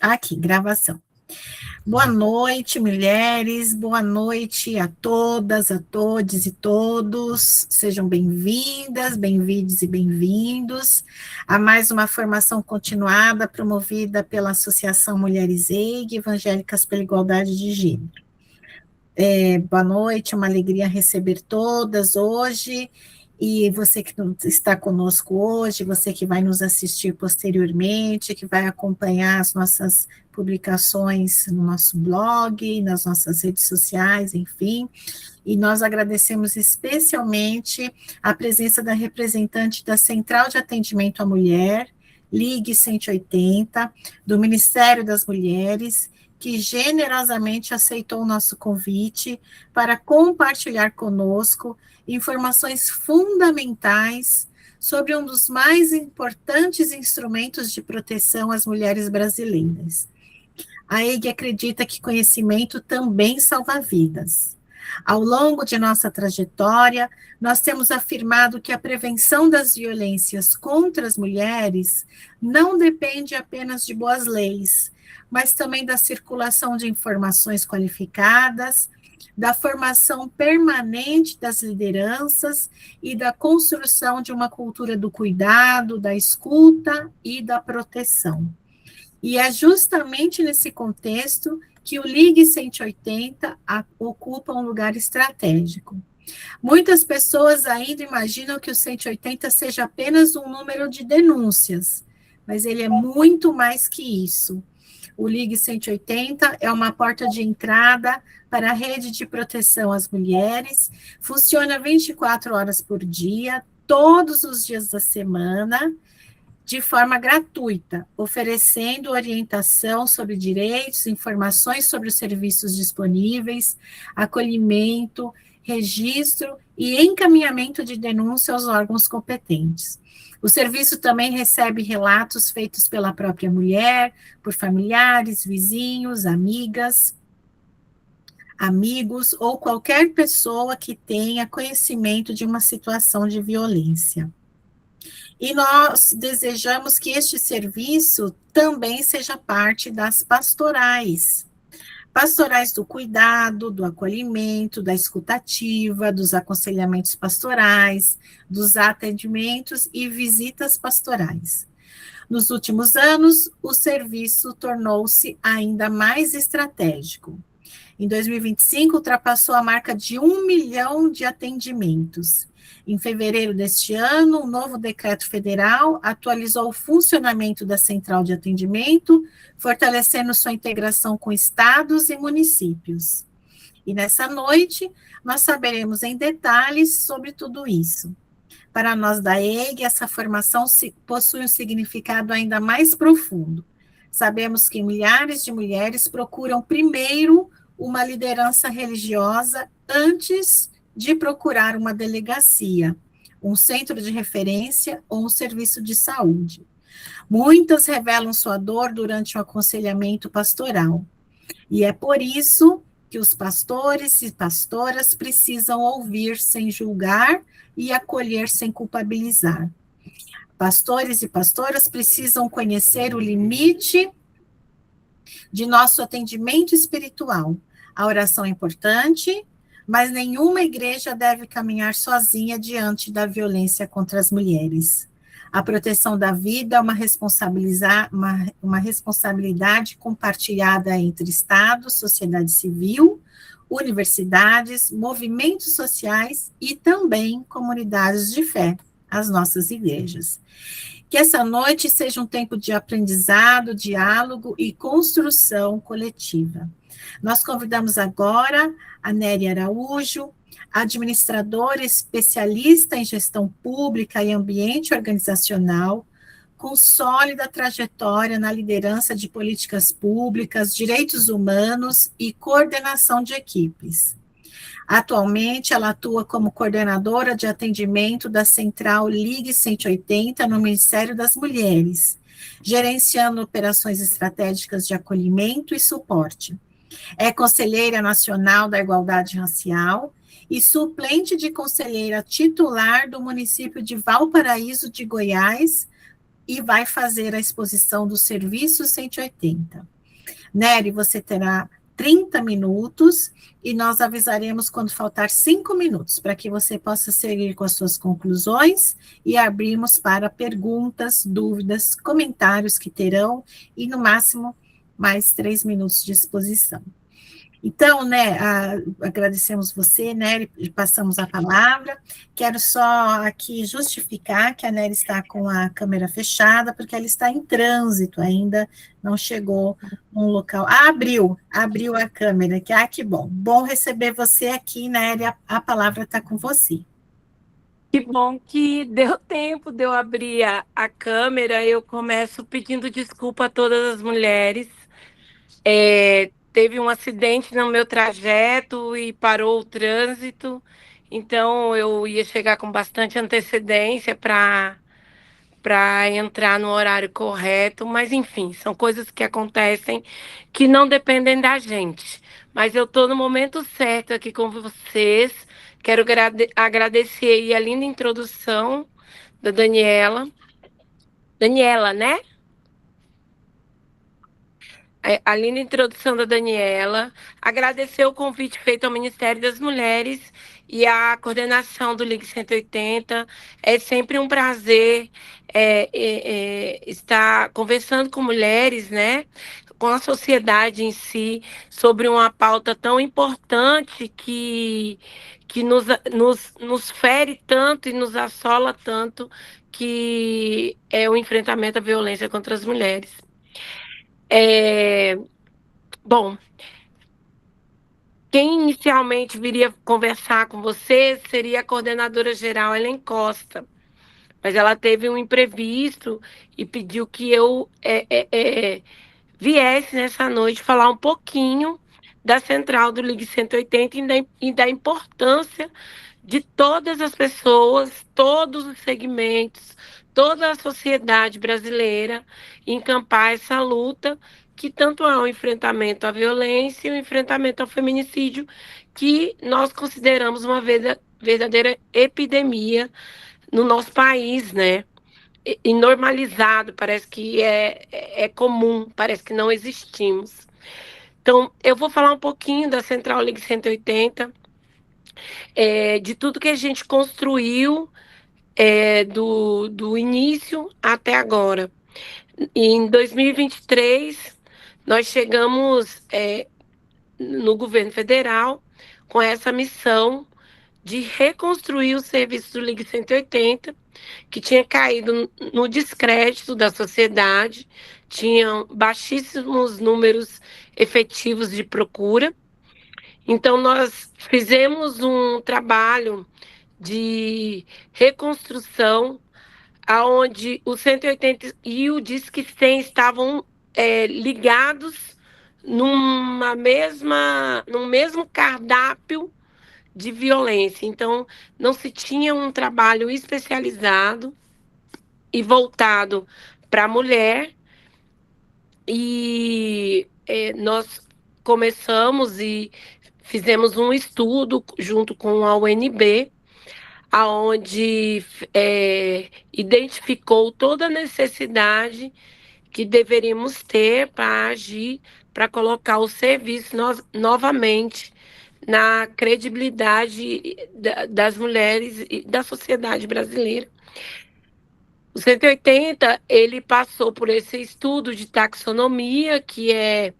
Aqui, gravação. Boa noite, mulheres, boa noite a todas, a todos e todos. Sejam bem-vindas, bem-vindos e bem-vindos a mais uma formação continuada promovida pela Associação Mulheres EIG, Evangélicas pela Igualdade de Gênero. Boa noite, é uma alegria receber todas hoje. E você que está conosco hoje, você que vai nos assistir posteriormente, que vai acompanhar as nossas publicações no nosso blog, nas nossas redes sociais, enfim. E nós agradecemos especialmente a presença da representante da Central de Atendimento à Mulher, Ligue 180, do Ministério das Mulheres, que generosamente aceitou o nosso convite para compartilhar conosco informações fundamentais sobre um dos mais importantes instrumentos de proteção às mulheres brasileiras. A EIG acredita que conhecimento também salva vidas. Ao longo de nossa trajetória, nós temos afirmado que a prevenção das violências contra as mulheres não depende apenas de boas leis, mas também da circulação de informações qualificadas, da formação permanente das lideranças e da construção de uma cultura do cuidado, da escuta e da proteção. E é justamente nesse contexto que o Ligue 180 ocupa um lugar estratégico. Muitas pessoas ainda imaginam que o 180 seja apenas um número de denúncias, mas ele é muito mais que isso. O Ligue 180 é uma porta de entrada para a rede de proteção às mulheres, funciona 24 horas por dia, todos os dias da semana, de forma gratuita, oferecendo orientação sobre direitos, informações sobre os serviços disponíveis, acolhimento, registro e encaminhamento de denúncia aos órgãos competentes. O serviço também recebe relatos feitos pela própria mulher, por familiares, vizinhos, amigas, amigos ou qualquer pessoa que tenha conhecimento de uma situação de violência. E nós desejamos que este serviço também seja parte das pastorais. Pastorais do cuidado, do acolhimento, da escutativa, dos aconselhamentos pastorais, dos atendimentos e visitas pastorais. Nos últimos anos, o serviço tornou-se ainda mais estratégico. Em 2025, ultrapassou a marca de 1 milhão de atendimentos. Em fevereiro deste ano, um novo decreto federal atualizou o funcionamento da Central de Atendimento, fortalecendo sua integração com estados e municípios. E nessa noite, nós saberemos em detalhes sobre tudo isso. Para nós da EIG, essa formação possui um significado ainda mais profundo. Sabemos que milhares de mulheres procuram primeiro uma liderança religiosa antes de procurar uma delegacia, um centro de referência ou um serviço de saúde. Muitas revelam sua dor durante o aconselhamento pastoral. E é por isso que os pastores e pastoras precisam ouvir sem julgar e acolher sem culpabilizar. Pastores e pastoras precisam conhecer o limite de nosso atendimento espiritual. A oração é importante, mas nenhuma igreja deve caminhar sozinha diante da violência contra as mulheres. A proteção da vida é uma responsabilidade compartilhada entre Estado, sociedade civil, universidades, movimentos sociais e também comunidades de fé, as nossas igrejas. Que essa noite seja um tempo de aprendizado, diálogo e construção coletiva. Nós convidamos agora a Nery Araújo, administradora especialista em gestão pública e ambiente organizacional, com sólida trajetória na liderança de políticas públicas, direitos humanos e coordenação de equipes. Atualmente, ela atua como coordenadora de atendimento da Central Ligue 180 no Ministério das Mulheres, gerenciando operações estratégicas de acolhimento e suporte. É conselheira nacional da Igualdade Racial e suplente de conselheira titular do município de Valparaíso de Goiás, e vai fazer a exposição do serviço 180. Nery, você terá 30 minutos e nós avisaremos quando faltar 5 minutos, para que você possa seguir com as suas conclusões e abrirmos para perguntas, dúvidas, comentários que terão e, no máximo, mais 3 minutos de exposição. Então, né, agradecemos você, Nery, e passamos a palavra. Quero só aqui justificar que a Nery está com a câmera fechada, porque ela está em trânsito ainda, não chegou num local. Abriu a câmera, que bom. Bom receber você aqui, Nery, a palavra está com você. Que bom que deu tempo de eu abrir a câmera. Eu começo pedindo desculpa a todas as mulheres. Teve um acidente no meu trajeto e parou o trânsito, então eu ia chegar com bastante antecedência para entrar no horário correto, mas enfim, são coisas que acontecem que não dependem da gente. Mas eu estou no momento certo aqui com vocês. Quero agradecer aí a linda introdução da Daniela. Daniela, né? A linda introdução da Daniela, agradecer o convite feito ao Ministério das Mulheres e à coordenação do Ligue 180. É sempre um prazer estar conversando com mulheres, né? Com a sociedade em si, sobre uma pauta tão importante que nos fere tanto e nos assola tanto, que é o enfrentamento à violência contra as mulheres. Bom, quem inicialmente viria conversar com você seria a coordenadora geral, Helen Costa, mas ela teve um imprevisto e pediu que eu viesse nessa noite falar um pouquinho da central do Ligue 180 e da importância de todas as pessoas, todos os segmentos, toda a sociedade brasileira encampar essa luta, que tanto é o enfrentamento à violência e o enfrentamento ao feminicídio, que nós consideramos uma verdadeira epidemia no nosso país, né? E normalizado, parece que é comum, parece que não existimos. Então, eu vou falar um pouquinho da Central Ligue 180, de tudo que a gente construiu do início até agora. Em 2023, nós chegamos no governo federal com essa missão de reconstruir o serviço do Ligue 180, que tinha caído no descrédito da sociedade, tinham baixíssimos números efetivos de procura. Então, nós fizemos um trabalho de reconstrução, aonde o 180 e o Disque 100 estavam ligados num mesmo cardápio de violência. Então, não se tinha um trabalho especializado e voltado para a mulher. E nós começamos e fizemos um estudo junto com a UNB, aonde identificou toda a necessidade que deveríamos ter para agir, para colocar o serviço novamente na credibilidade das mulheres e da sociedade brasileira. O 180, ele passou por esse estudo de taxonomia, que é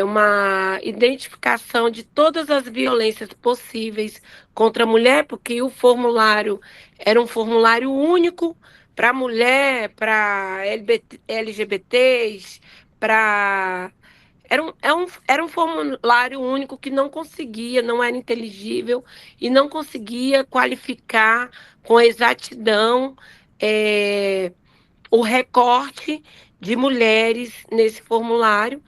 uma identificação de todas as violências possíveis contra a mulher, porque o formulário era um formulário único para mulher, para LGBTs, para... Era um formulário único que não conseguia, não era inteligível e não conseguia qualificar com exatidão o recorte de mulheres nesse formulário.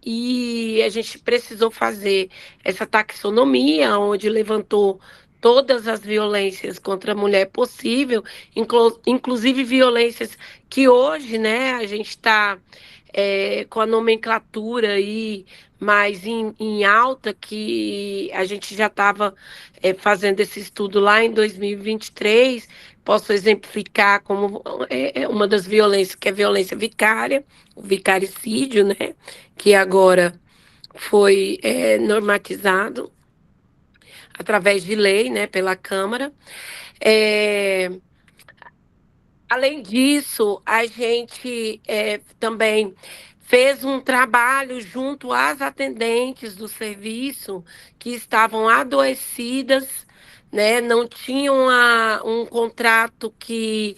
E a gente precisou fazer essa taxonomia, onde levantou todas as violências contra a mulher possível, inclusive violências que hoje, né, a gente está com a nomenclatura aí mais em alta, que a gente já estava fazendo esse estudo lá em 2023, posso exemplificar como uma das violências, que é a violência vicária, o vicaricídio, né? Que agora foi normatizado através de lei, né, pela Câmara. É, Além disso, a gente também fez um trabalho junto às atendentes do serviço que estavam adoecidas, né, não tinham um contrato que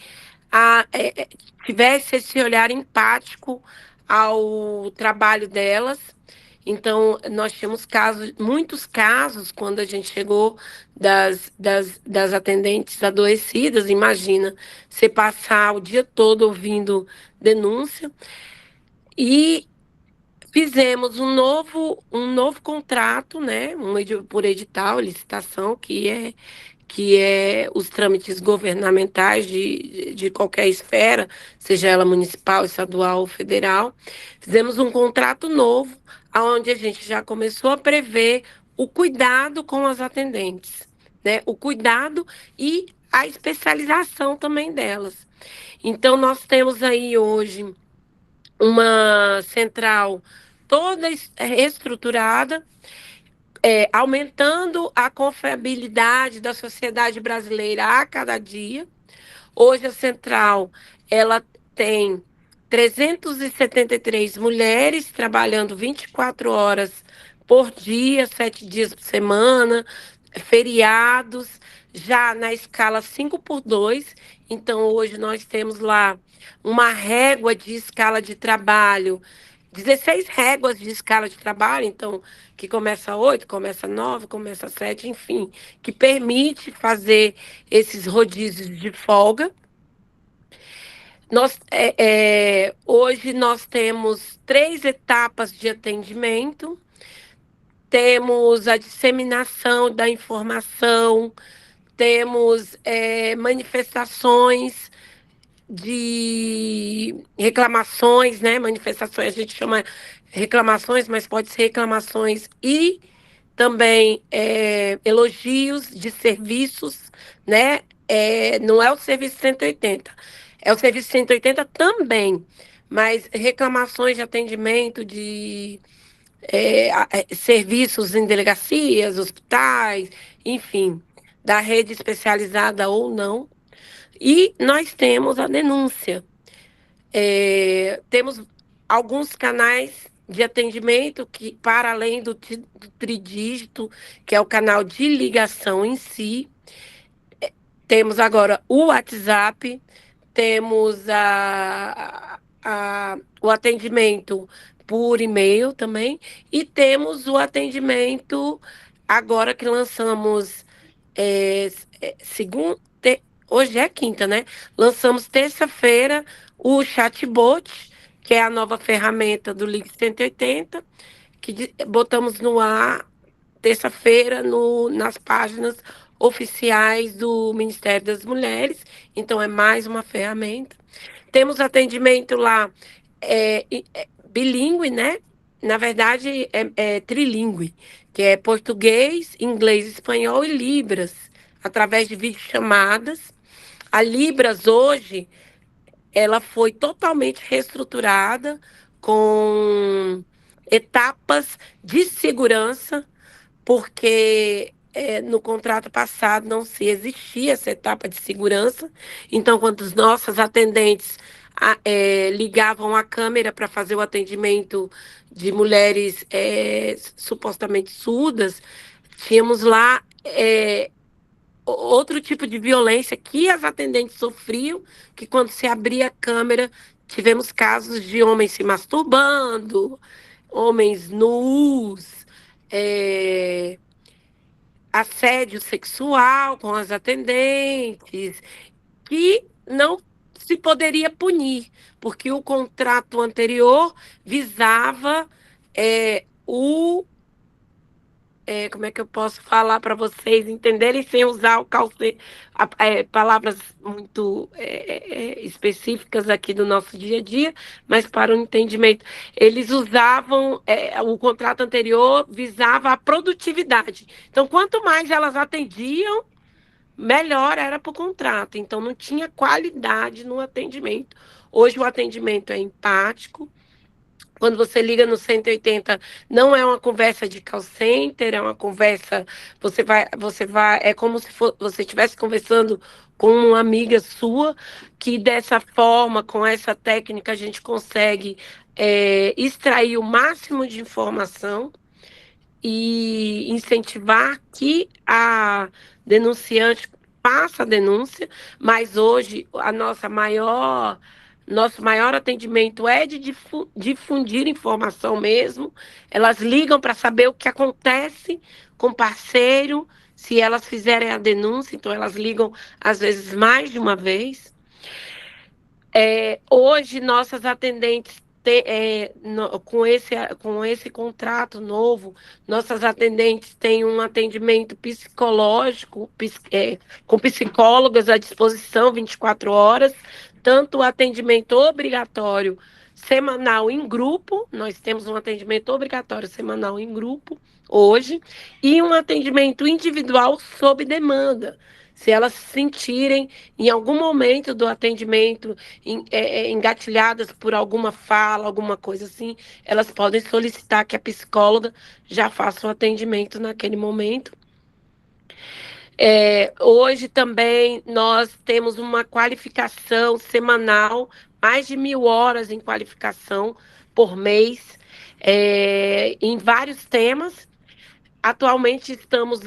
tivesse esse olhar empático ao trabalho delas. Então, nós tínhamos casos, muitos casos, quando a gente chegou das atendentes adoecidas. Imagina, você passar o dia todo ouvindo denúncia. E fizemos um novo contrato, né, por edital, licitação, que é os trâmites governamentais de qualquer esfera, seja ela municipal, estadual ou federal. Fizemos um contrato novo, onde a gente já começou a prever o cuidado com as atendentes, né? O cuidado e a especialização também delas. Então, nós temos aí hoje uma central toda reestruturada, aumentando a confiabilidade da sociedade brasileira a cada dia. Hoje a central ela tem 373 mulheres trabalhando 24 horas por dia, 7 dias por semana, feriados, já na escala 5x2. Então, hoje nós temos lá uma régua de escala de trabalho, 16 réguas de escala de trabalho, então, que começa 8, começa 9, começa 7, enfim, que permite fazer esses rodízios de folga. Hoje nós temos 3 etapas de atendimento, temos a disseminação da informação, temos manifestações de reclamações, né? Manifestações, a gente chama reclamações, mas pode ser reclamações e também elogios de serviços, né? Não é o serviço 180, é o serviço 180 também, mas reclamações de atendimento de serviços em delegacias, hospitais, enfim, da rede especializada ou não. E nós temos a denúncia. Temos alguns canais de atendimento que, para além do tridígito, que é o canal de ligação em si, temos agora o WhatsApp, temos o atendimento por e-mail também, e temos o atendimento, agora que lançamos, segunda, hoje é quinta, né? Lançamos terça-feira o chatbot, que é a nova ferramenta do Ligue 180, que botamos no ar terça-feira nas páginas oficiais do Ministério das Mulheres. Então, é mais uma ferramenta. Temos atendimento lá bilíngue, né? Na verdade, é trilíngue, que é português, inglês, espanhol e Libras, através de videochamadas. A Libras, hoje, ela foi totalmente reestruturada com etapas de segurança, porque no contrato passado não se existia essa etapa de segurança. Então, quando os nossos atendentes ligavam a câmera para fazer o atendimento de mulheres supostamente surdas, tínhamos lá outro tipo de violência que as atendentes sofriam, que quando se abria a câmera, tivemos casos de homens se masturbando, homens nus, assédio sexual com as atendentes, que não se poderia punir, porque o contrato anterior visava como é que eu posso falar para vocês entenderem sem usar palavras muito específicas aqui do nosso dia a dia, mas para o entendimento. Eles usavam, o contrato anterior visava a produtividade. Então, quanto mais elas atendiam, melhor era para o contrato. Então, não tinha qualidade no atendimento. Hoje, o atendimento é empático. Quando você liga no 180, não é uma conversa de call center, é uma conversa. É como se você estivesse conversando com uma amiga sua, que dessa forma, com essa técnica, a gente consegue extrair o máximo de informação e incentivar que a denunciante faça a denúncia, mas hoje nosso maior atendimento é de difundir informação mesmo. Elas ligam para saber o que acontece com o parceiro, se elas fizerem a denúncia, então elas ligam às vezes mais de uma vez. Hoje, nossas atendentes, com esse contrato novo, nossas atendentes têm um atendimento psicológico, com psicólogas à disposição 24 horas, tanto o atendimento obrigatório semanal em grupo, nós temos um atendimento obrigatório semanal em grupo, hoje, e um atendimento individual sob demanda. Se elas se sentirem em algum momento do atendimento engatilhadas por alguma fala, alguma coisa assim, elas podem solicitar que a psicóloga já faça o atendimento naquele momento. Hoje também nós temos uma qualificação semanal, mais de 1.000 horas em qualificação por mês, em vários temas. Atualmente estamos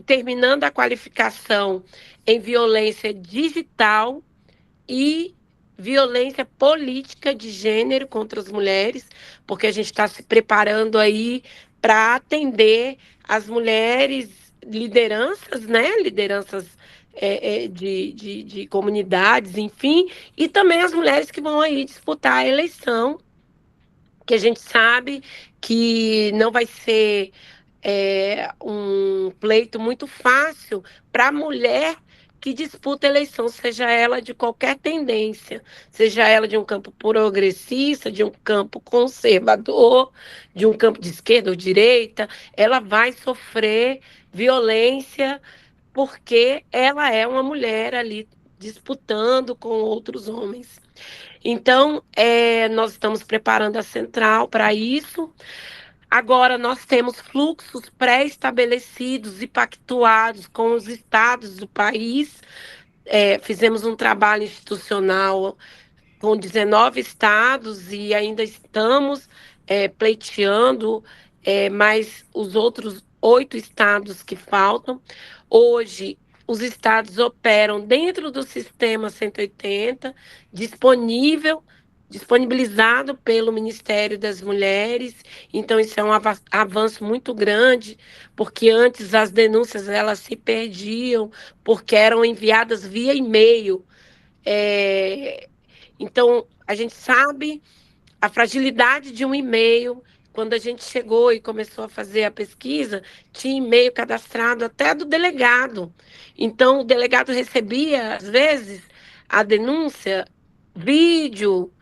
terminando a qualificação em violência digital e violência política de gênero contra as mulheres, porque a gente está se preparando aí para atender as mulheres lideranças, né? Lideranças de comunidades, enfim, e também as mulheres que vão aí disputar a eleição, que a gente sabe que não vai ser um pleito muito fácil para a mulher que disputa a eleição, seja ela de qualquer tendência, seja ela de um campo progressista, de um campo conservador, de um campo de esquerda ou direita, ela vai sofrer violência porque ela é uma mulher ali disputando com outros homens. Então, nós estamos preparando a central para isso. Agora, nós temos fluxos pré-estabelecidos e pactuados com os estados do país. Fizemos um trabalho institucional com 19 estados e ainda estamos pleiteando mais os outros 8 estados que faltam. Hoje, os estados operam dentro do sistema 180, disponibilizado pelo Ministério das Mulheres. Então, isso é um avanço muito grande, porque antes as denúncias elas se perdiam, porque eram enviadas via e-mail. Então, a gente sabe a fragilidade de um e-mail. Quando a gente chegou e começou a fazer a pesquisa, tinha e-mail cadastrado até do delegado. Então, o delegado recebia, às vezes, a denúncia, vídeo,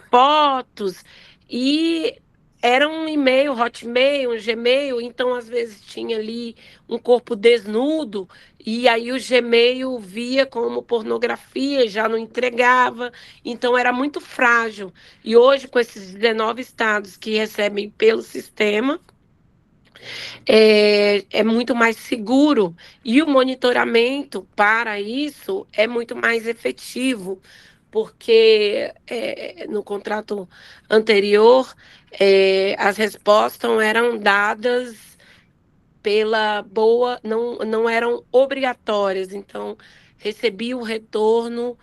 fotos, e era um e-mail, Hotmail, um Gmail, então às vezes tinha ali um corpo desnudo, e aí o Gmail via como pornografia, já não entregava, então era muito frágil. E hoje, com esses 19 estados que recebem pelo sistema, é muito mais seguro, e o monitoramento para isso é muito mais efetivo, porque no contrato anterior as respostas eram dadas pela boa, não eram obrigatórias, então recebia o retorno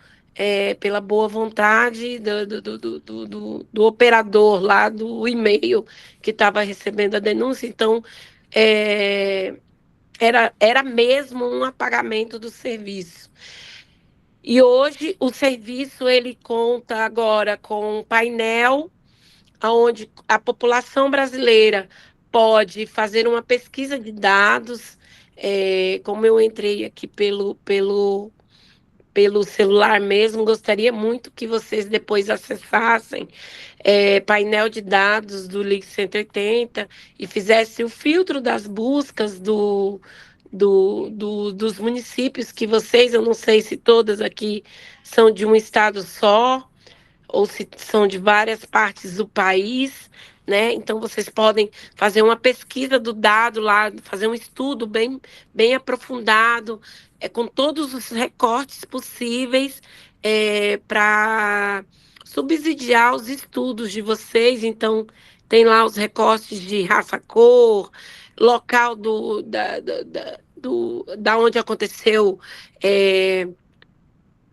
pela boa vontade do operador lá do e-mail que estava recebendo a denúncia. Então, era mesmo um apagamento do serviço. E hoje o serviço ele conta agora com um painel onde a população brasileira pode fazer uma pesquisa de dados. Como eu entrei aqui pelo celular mesmo, gostaria muito que vocês depois acessassem painel de dados do Link 180 e fizessem o filtro das buscas dos municípios que vocês, eu não sei se todas aqui são de um estado só, ou se são de várias partes do país, né? Então, vocês podem fazer uma pesquisa do dado lá, fazer um estudo bem aprofundado, com todos os recortes possíveis, para subsidiar os estudos de vocês. Então, tem lá os recortes de raça, cor, local da onde aconteceu,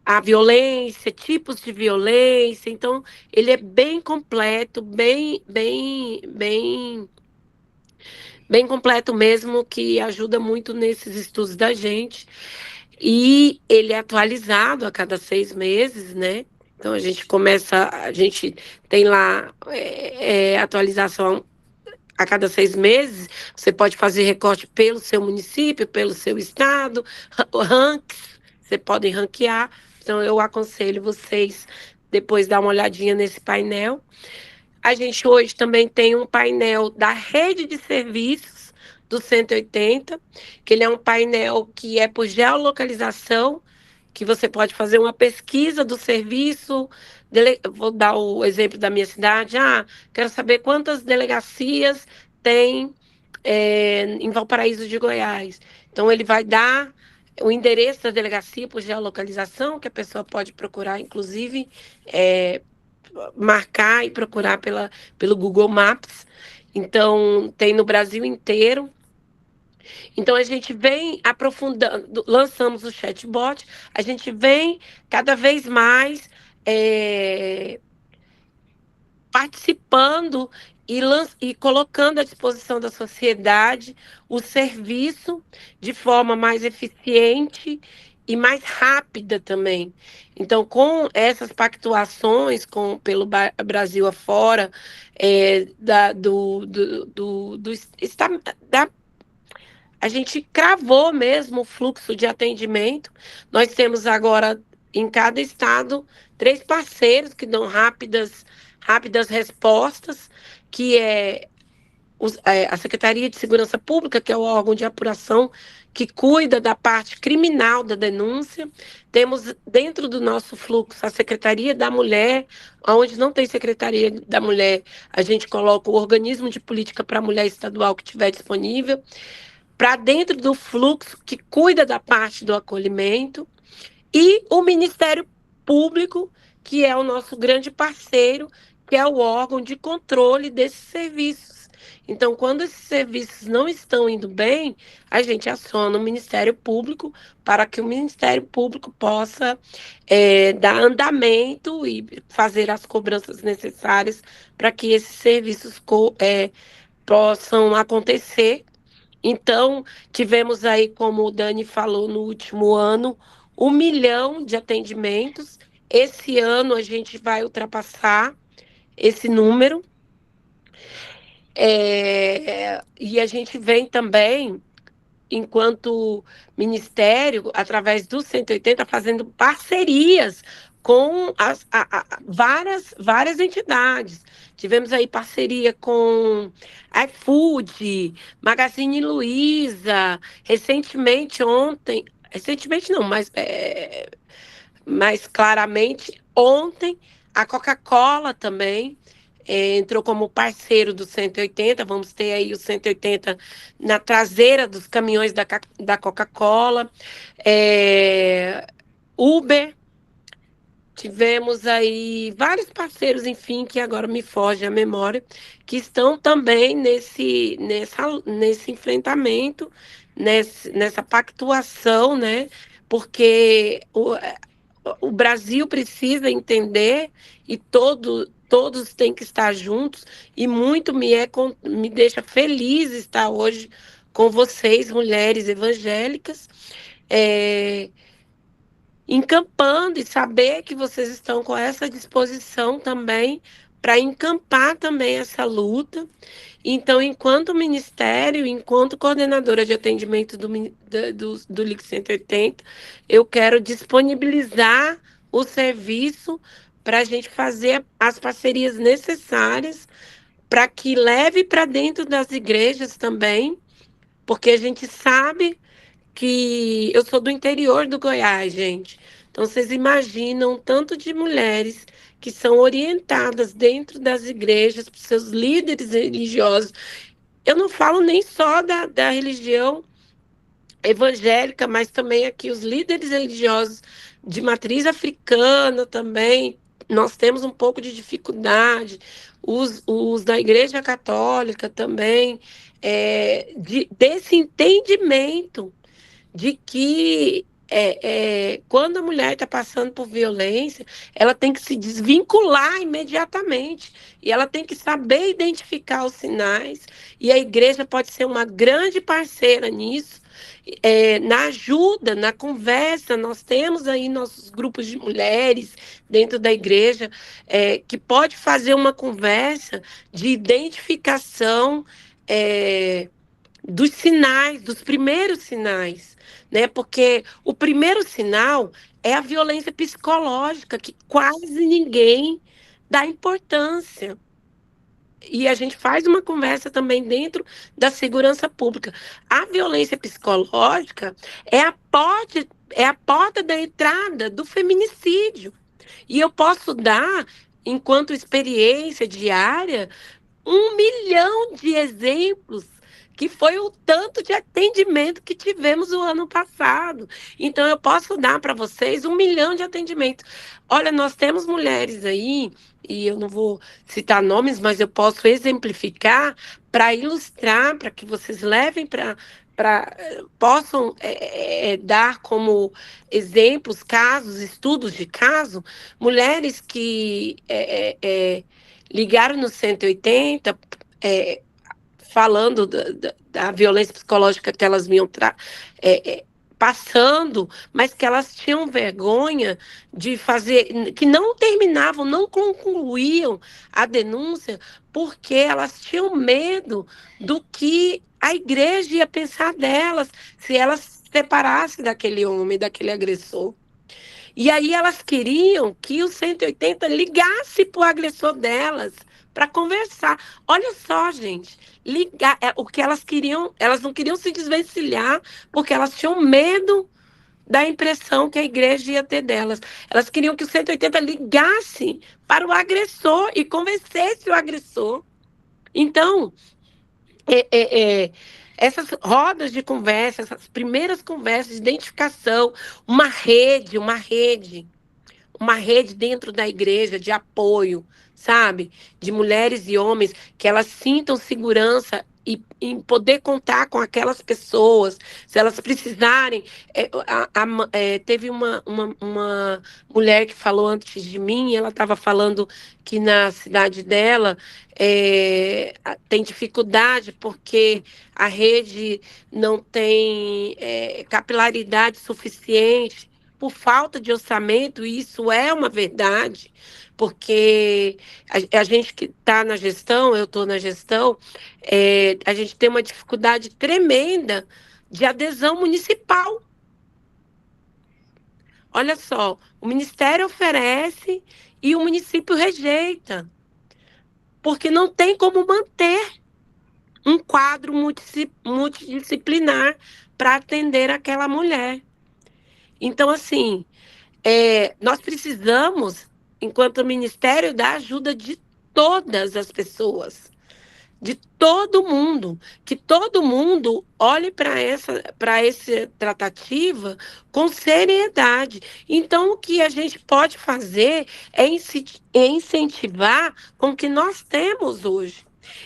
a violência, tipos de violência. Então, ele é bem completo, bem completo mesmo, que ajuda muito nesses estudos da gente. E ele é atualizado a cada 6 meses, né? Então, a gente tem lá atualização a cada 6 meses. Você pode fazer recorte pelo seu município, pelo seu estado, ranks, você pode ranquear. Então, eu aconselho vocês depois dar uma olhadinha nesse painel. A gente hoje também tem um painel da rede de serviços do 180, que ele é um painel que é por geolocalização, que você pode fazer uma pesquisa do serviço. Vou dar o exemplo da minha cidade. Quero saber quantas delegacias tem em Valparaíso de Goiás. Então, ele vai dar o endereço da delegacia por geolocalização, que a pessoa pode procurar, inclusive, marcar e procurar pelo Google Maps. Então, tem no Brasil inteiro. Então, a gente vem aprofundando, lançamos o chatbot, a gente vem cada vez mais participando e colocando à disposição da sociedade o serviço de forma mais eficiente e mais rápida também. Então, com essas pactuações pelo Brasil afora, a gente cravou mesmo o fluxo de atendimento. Nós temos agora, em cada estado, 3 parceiros que dão rápidas respostas, que é a Secretaria de Segurança Pública, que é o órgão de apuração que cuida da parte criminal da denúncia. Temos dentro do nosso fluxo a Secretaria da Mulher, onde não tem Secretaria da Mulher, a gente coloca o organismo de política para a mulher estadual que estiver disponível, para dentro do fluxo que cuida da parte do acolhimento, e o Ministério Público, que é o nosso grande parceiro, que é o órgão de controle desses serviços. Então, quando esses serviços não estão indo bem, a gente aciona o Ministério Público para que o Ministério Público possa dar andamento e fazer as cobranças necessárias para que esses serviços possam acontecer. Então, tivemos aí, como o Dani falou, no último ano, 1 milhão de atendimentos. Esse ano a gente vai ultrapassar esse número. E a gente vem também, enquanto ministério, através do 180, fazendo parcerias com várias entidades. Tivemos aí parceria com iFood, Magazine Luiza, recentemente não, mas claramente ontem, a Coca-Cola também entrou como parceiro do 180. Vamos ter aí o 180 na traseira dos caminhões da Coca-Cola. Uber, tivemos aí vários parceiros, enfim, que agora me foge a memória, que estão também nesse enfrentamento, nessa pactuação, né? Porque o Brasil precisa entender, e todos têm que estar juntos, e muito me deixa feliz estar hoje com vocês, mulheres evangélicas, encampando, e saber que vocês estão com essa disposição também para encampar também essa luta. Então, enquanto ministério, enquanto coordenadora de atendimento do LIC 180, eu quero disponibilizar o serviço para a gente fazer as parcerias necessárias para que leve para dentro das igrejas também, porque a gente sabe que eu sou do interior do Goiás, gente. Então, vocês imaginam o tanto de mulheres que são orientadas dentro das igrejas, por seus líderes religiosos. Eu não falo nem só da religião evangélica, mas também aqui os líderes religiosos de matriz africana também. Nós temos um pouco de dificuldade, os da Igreja Católica também, desse entendimento de que quando a mulher está passando por violência, ela tem que se desvincular imediatamente e ela tem que saber identificar os sinais. E a igreja pode ser uma grande parceira nisso, na ajuda, na conversa. Nós temos aí nossos grupos de mulheres dentro da igreja que pode fazer uma conversa de identificação. Dos sinais, dos primeiros sinais, né? Porque o primeiro sinal é a violência psicológica, que quase ninguém dá importância. E a gente faz uma conversa também dentro da segurança pública. A violência psicológica é a porta da entrada do feminicídio. E eu posso dar, enquanto experiência diária, 1 milhão de exemplos, que foi o tanto de atendimento que tivemos o ano passado. Então, eu posso dar para vocês 1 milhão de atendimentos. Olha, nós temos mulheres aí, e eu não vou citar nomes, mas eu posso exemplificar para ilustrar, para que vocês levem possam dar como exemplos, casos, estudos de caso, mulheres que ligaram no 180, falando da violência psicológica que elas vinham passando, mas que elas tinham vergonha de fazer, que não terminavam, não concluíam a denúncia, porque elas tinham medo do que a igreja ia pensar delas, se elas se separassem daquele homem, daquele agressor. E aí elas queriam que o 180 ligasse para o agressor delas para conversar. Olha só, gente, ligar, o que elas queriam, elas não queriam se desvencilhar porque elas tinham medo da impressão que a igreja ia ter delas. Elas queriam que o 180 ligasse para o agressor e convencesse o agressor. Então, essas rodas de conversa, essas primeiras conversas de identificação, uma rede dentro da igreja de apoio, sabe? De mulheres e homens, que elas sintam segurança e em poder contar com aquelas pessoas, se elas precisarem. Teve uma mulher que falou antes de mim, ela estava falando que na cidade dela tem dificuldade porque a rede não tem capilaridade suficiente por falta de orçamento, e isso é uma verdade, porque a gente que está na gestão, eu estou na gestão, a gente tem uma dificuldade tremenda de adesão municipal. Olha só, o Ministério oferece e o município rejeita, porque não tem como manter um quadro multidisciplinar para atender aquela mulher. Então, assim, nós precisamos, enquanto Ministério, da ajuda de todas as pessoas, de todo mundo, que todo mundo olhe para essa tratativa com seriedade. Então, o que a gente pode fazer é incentivar com o que nós temos hoje.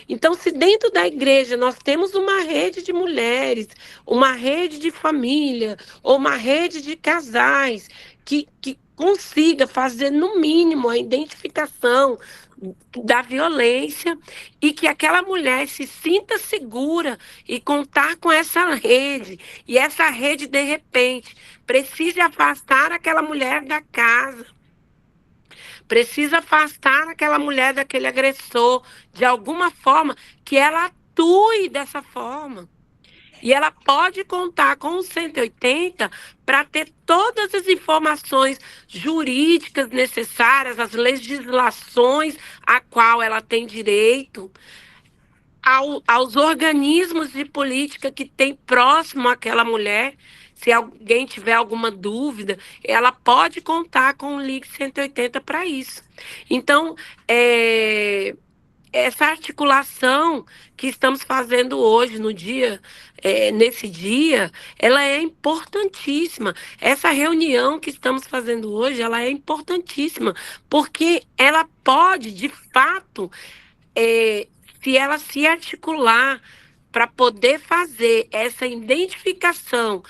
Então, se dentro da igreja nós temos uma rede de mulheres, uma rede de família, ou uma rede de casais, que consiga fazer, no mínimo, a identificação da violência e que aquela mulher se sinta segura e contar com essa rede. E essa rede, de repente, precise afastar aquela mulher da casa, precisa afastar aquela mulher daquele agressor, de alguma forma, que ela atue dessa forma. E ela pode contar com o 180 para ter todas as informações jurídicas necessárias, as legislações a qual ela tem direito, aos organismos de política que tem próximo àquela mulher. Se alguém tiver alguma dúvida, ela pode contar com o Ligue 180 para isso. Então, essa articulação que estamos fazendo hoje, nesse dia, ela é importantíssima. Essa reunião que estamos fazendo hoje, ela é importantíssima, porque ela pode, de fato, se ela se articular para poder fazer essa identificação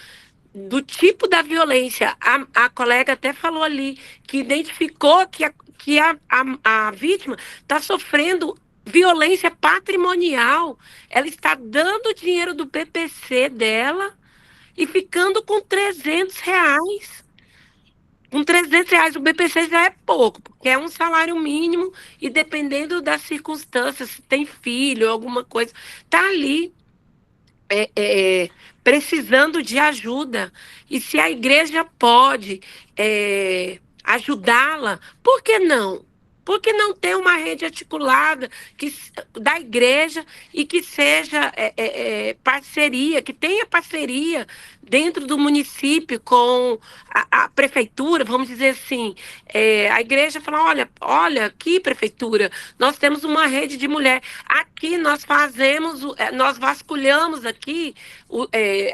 do tipo da violência. A colega até falou ali que identificou que a vítima está sofrendo violência patrimonial. Ela está dando o dinheiro do BPC dela e ficando com R$ 300. Com R$ 300, o BPC já é pouco, porque é um salário mínimo e dependendo das circunstâncias, se tem filho, alguma coisa, está ali precisando de ajuda. E se a igreja pode ajudá-la, por que não? Por que não ter uma rede articulada da igreja e que seja parceria, que tenha parceria dentro do município com a prefeitura, vamos dizer assim, a igreja fala, olha aqui, prefeitura, nós temos uma rede de mulher, aqui nós nós vasculhamos aqui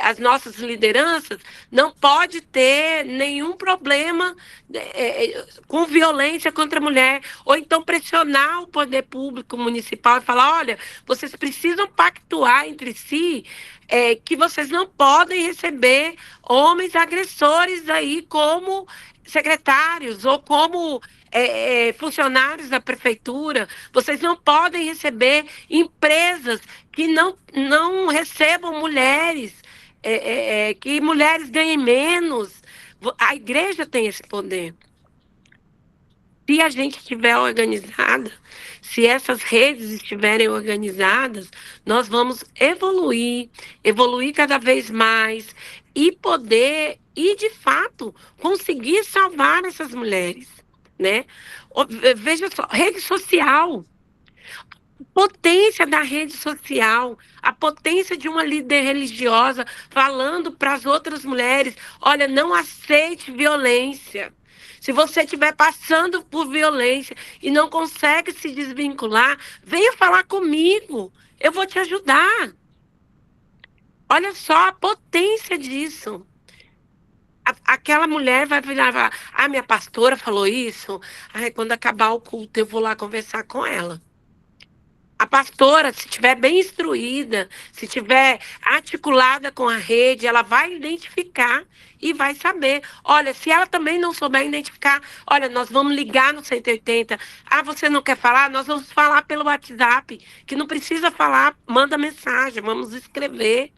as nossas lideranças, não pode ter nenhum problema com violência contra a mulher, ou então pressionar o poder público municipal e falar, olha, vocês precisam pactuar entre si que vocês não podem receber homens agressores aí como secretários ou como funcionários da prefeitura. Vocês não podem receber empresas que não recebam mulheres, que mulheres ganhem menos. A igreja tem esse poder. Se a gente estiver organizada, se essas redes estiverem organizadas, nós vamos evoluir cada vez mais e poder, e de fato, conseguir salvar essas mulheres, né? Veja só, rede social, potência da rede social, a potência de uma líder religiosa falando para as outras mulheres, olha, não aceite violência. Se você estiver passando por violência e não consegue se desvincular, venha falar comigo. Eu vou te ajudar. Olha só a potência disso. Aquela mulher vai virar e falar, minha pastora falou isso. Quando acabar o culto, eu vou lá conversar com ela. A pastora, se estiver bem instruída, se estiver articulada com a rede, ela vai identificar e vai saber. Olha, se ela também não souber identificar, olha, nós vamos ligar no 180. Você não quer falar? Nós vamos falar pelo WhatsApp, que não precisa falar, manda mensagem, vamos escrever.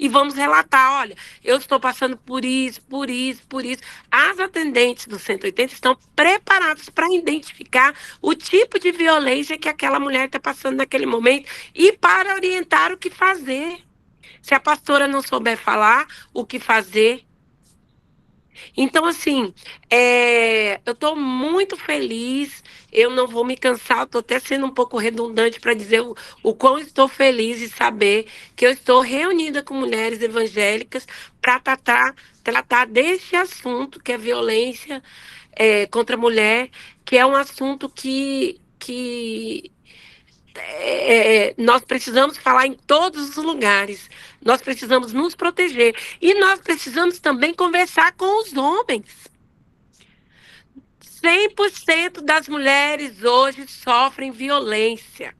E vamos relatar, olha, eu estou passando por isso, por isso, por isso. As atendentes do 180 estão preparadas para identificar o tipo de violência que aquela mulher está passando naquele momento e para orientar o que fazer. Se a pastora não souber falar, o que fazer. Então, assim, eu estou muito feliz, eu não vou me cansar, estou até sendo um pouco redundante para dizer o quão estou feliz de saber que eu estou reunida com mulheres evangélicas para tratar desse assunto, que é violência contra a mulher, que é um assunto que nós precisamos falar em todos os lugares. Nós precisamos nos proteger. E nós precisamos também conversar com os homens. 100% das mulheres hoje sofrem violência.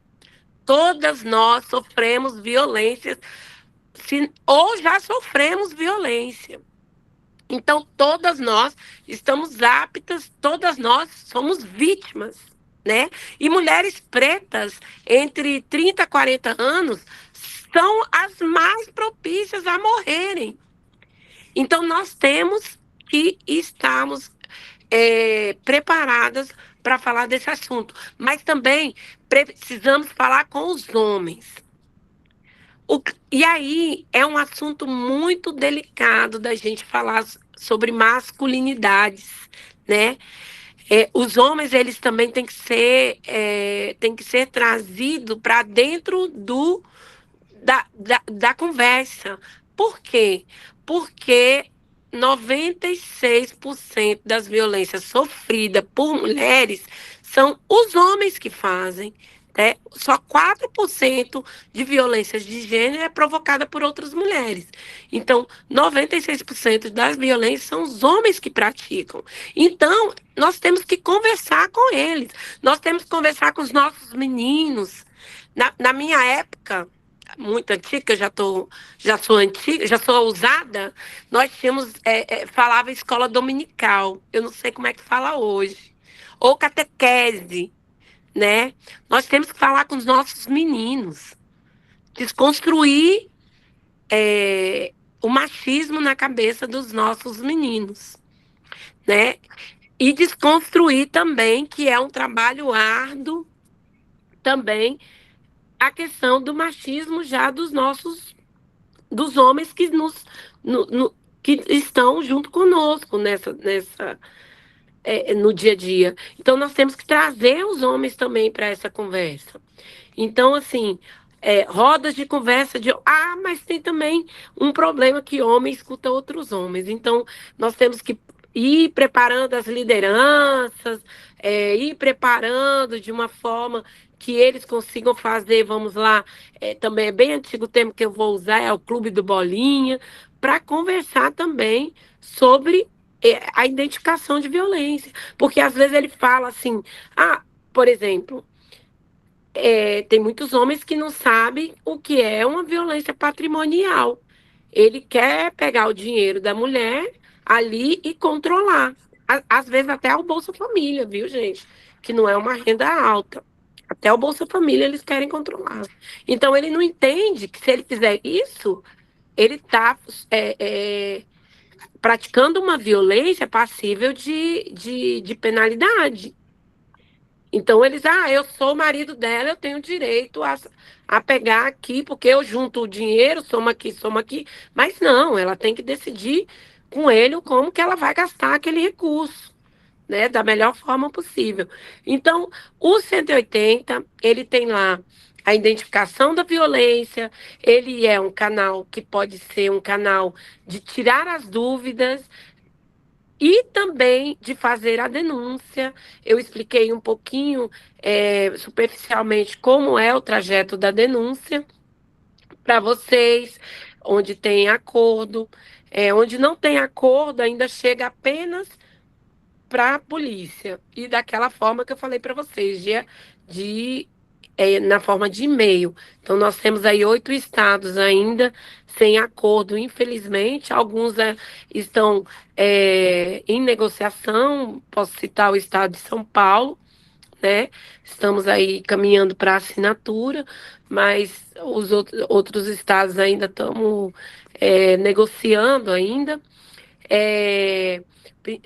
Todas nós sofremos violência, ou já sofremos violência. Então, todas nós estamos aptas, todas nós somos vítimas. Né? E mulheres pretas entre 30 e 40 anos são as mais propícias a morrerem. Então, nós temos que estarmos preparadas para falar desse assunto. Mas também precisamos falar com os homens. E aí é um assunto muito delicado da gente falar sobre masculinidades, né? Os homens, eles também têm que ser trazidos para dentro da conversa. Por quê? Porque 96% das violências sofridas por mulheres são os homens que fazem. Né? Só 4% de violências de gênero é provocada por outras mulheres. Então, 96% das violências são os homens que praticam. Então, nós temos que conversar com eles. Nós temos que conversar com os nossos meninos. Na minha época, muito antiga, já sou antiga, já sou ousada, nós tínhamos, falava escola dominical, eu não sei como é que fala hoje, ou catequese, né? Nós temos que falar com os nossos meninos, desconstruir o machismo na cabeça dos nossos meninos, né? E desconstruir também, que é um trabalho árduo, também a questão do machismo já dos homens que que estão junto conosco no dia a dia. Então nós temos que trazer os homens também para essa conversa. Então, assim, rodas de conversa mas tem também um problema que homem escuta outros homens. Então, nós temos que ir preparando as lideranças, ir preparando de uma forma que eles consigam fazer, vamos lá, também é bem antigo o termo que eu vou usar, é o Clube do Bolinha, para conversar também sobre a identificação de violência. Porque às vezes ele fala assim, por exemplo, tem muitos homens que não sabem o que é uma violência patrimonial. Ele quer pegar o dinheiro da mulher ali e controlar. Às vezes até o Bolsa Família, viu, gente? Que não é uma renda alta. Até o Bolsa Família eles querem controlar. Então ele não entende que se ele fizer isso, ele está praticando uma violência passível de penalidade. Então eles, eu sou o marido dela, eu tenho direito a pegar aqui, porque eu junto o dinheiro, soma aqui. Mas não, ela tem que decidir com ele como que ela vai gastar aquele recurso, né, da melhor forma possível. Então, o 180, ele tem lá a identificação da violência, ele é um canal que pode ser um canal de tirar as dúvidas, e também de fazer a denúncia. Eu expliquei um pouquinho, superficialmente, como é o trajeto da denúncia para vocês, onde tem acordo. Onde não tem acordo, ainda chega apenas para a polícia. E daquela forma que eu falei para vocês, na forma de e-mail. Então, nós temos aí 8 estados ainda sem acordo, infelizmente. Alguns estão em negociação. Posso citar o estado de São Paulo, né? Estamos aí caminhando para assinatura, mas os outros estados ainda estamos negociando ainda.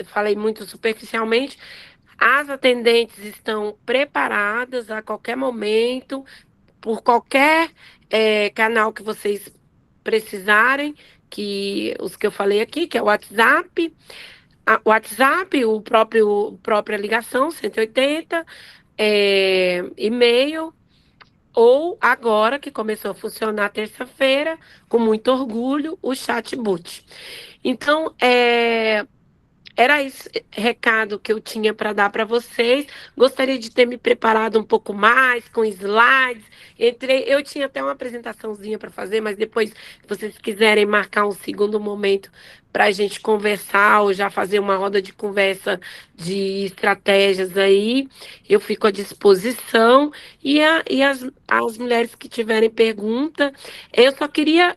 Falei muito superficialmente. As atendentes estão preparadas a qualquer momento, por qualquer canal que vocês precisarem, que os que eu falei aqui, que é o WhatsApp, própria ligação, 180, e-mail, ou agora, que começou a funcionar terça-feira, com muito orgulho, o chatbot. Então, era esse recado que eu tinha para dar para vocês. Gostaria de ter me preparado um pouco mais, com slides. Eu tinha até uma apresentaçãozinha para fazer, mas depois, se vocês quiserem marcar um segundo momento para a gente conversar, ou já fazer uma roda de conversa de estratégias aí, eu fico à disposição. As mulheres que tiverem pergunta, eu só queria.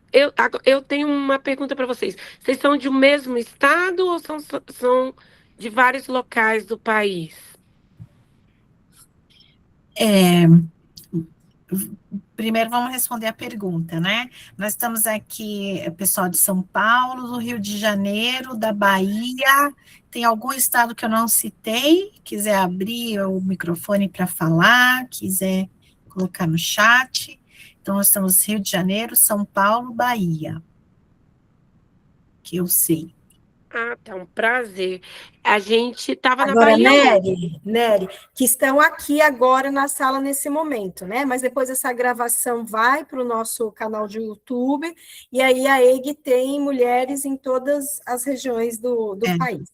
Eu tenho uma pergunta para vocês. Vocês são de um mesmo estado ou são de vários locais do país? Primeiro vamos responder a pergunta, né? Nós estamos aqui, pessoal de São Paulo, do Rio de Janeiro, da Bahia. Tem algum estado que eu não citei? Quiser abrir o microfone para falar, quiser colocar no chat. Então, nós estamos Rio de Janeiro, São Paulo, Bahia. Que eu sei. Ah, tá, um prazer. A gente estava na Agora, Bahia hoje. Nery, que estão aqui agora na sala nesse momento, né? Mas depois essa gravação vai para o nosso canal de YouTube, e aí a EG tem mulheres em todas as regiões do É. país.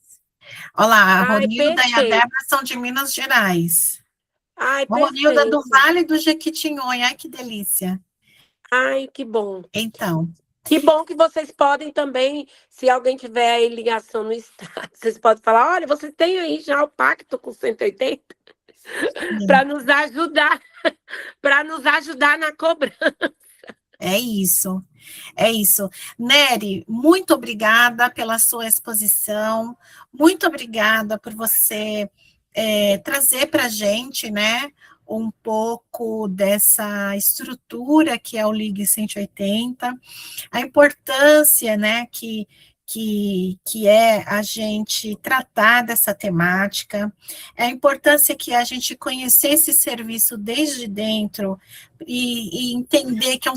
Olá, a Ai, Ronilda e a perfeito. Débora são de Minas Gerais. Ai, A Ronilda do perfeito. Vale do Jequitinhonha, ai que delícia. Ai, que bom. Então, Que bom que vocês podem também, se alguém tiver aí ligação no estado, vocês podem falar, olha, você tem aí já o pacto com 180 para nos ajudar, para nos ajudar na cobrança. é isso. É isso. Nery, muito obrigada pela sua exposição, muito obrigada por você trazer para a gente, né, um pouco dessa estrutura que é o Ligue 180, a importância, né, que é a gente tratar dessa temática, a importância que a gente conhecer esse serviço desde dentro e entender que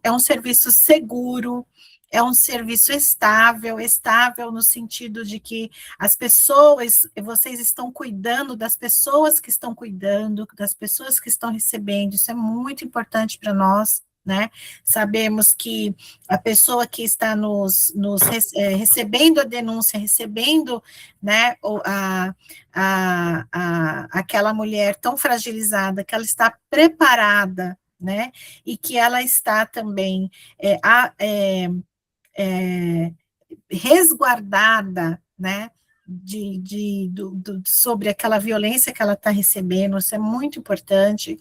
é um serviço seguro, é um serviço estável, estável no sentido de que as pessoas, vocês estão cuidando das pessoas que estão cuidando, das pessoas que estão recebendo, isso é muito importante para nós, né? Sabemos que a pessoa que está recebendo a denúncia, recebendo, né, aquela mulher tão fragilizada, que ela está preparada, né, e que ela está também resguardada, né, sobre aquela violência que ela está recebendo, isso é muito importante.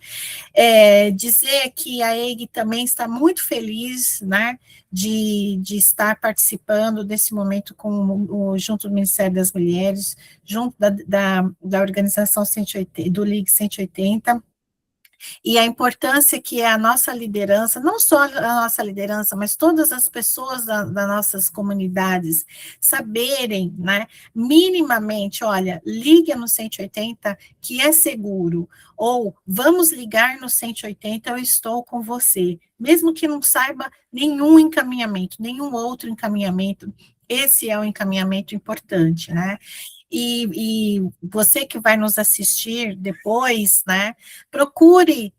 Dizer que a EG também está muito feliz, né, de estar participando desse momento junto do Ministério das Mulheres, junto da organização 180, do Ligue 180, e a importância que é a nossa liderança, não só a nossa liderança, mas todas as pessoas das nossas comunidades saberem, né, minimamente, olha, liga no 180 que é seguro, ou vamos ligar no 180, eu estou com você, mesmo que não saiba nenhum encaminhamento, nenhum outro encaminhamento, esse é um encaminhamento importante, né? E você que vai nos assistir depois, né, procure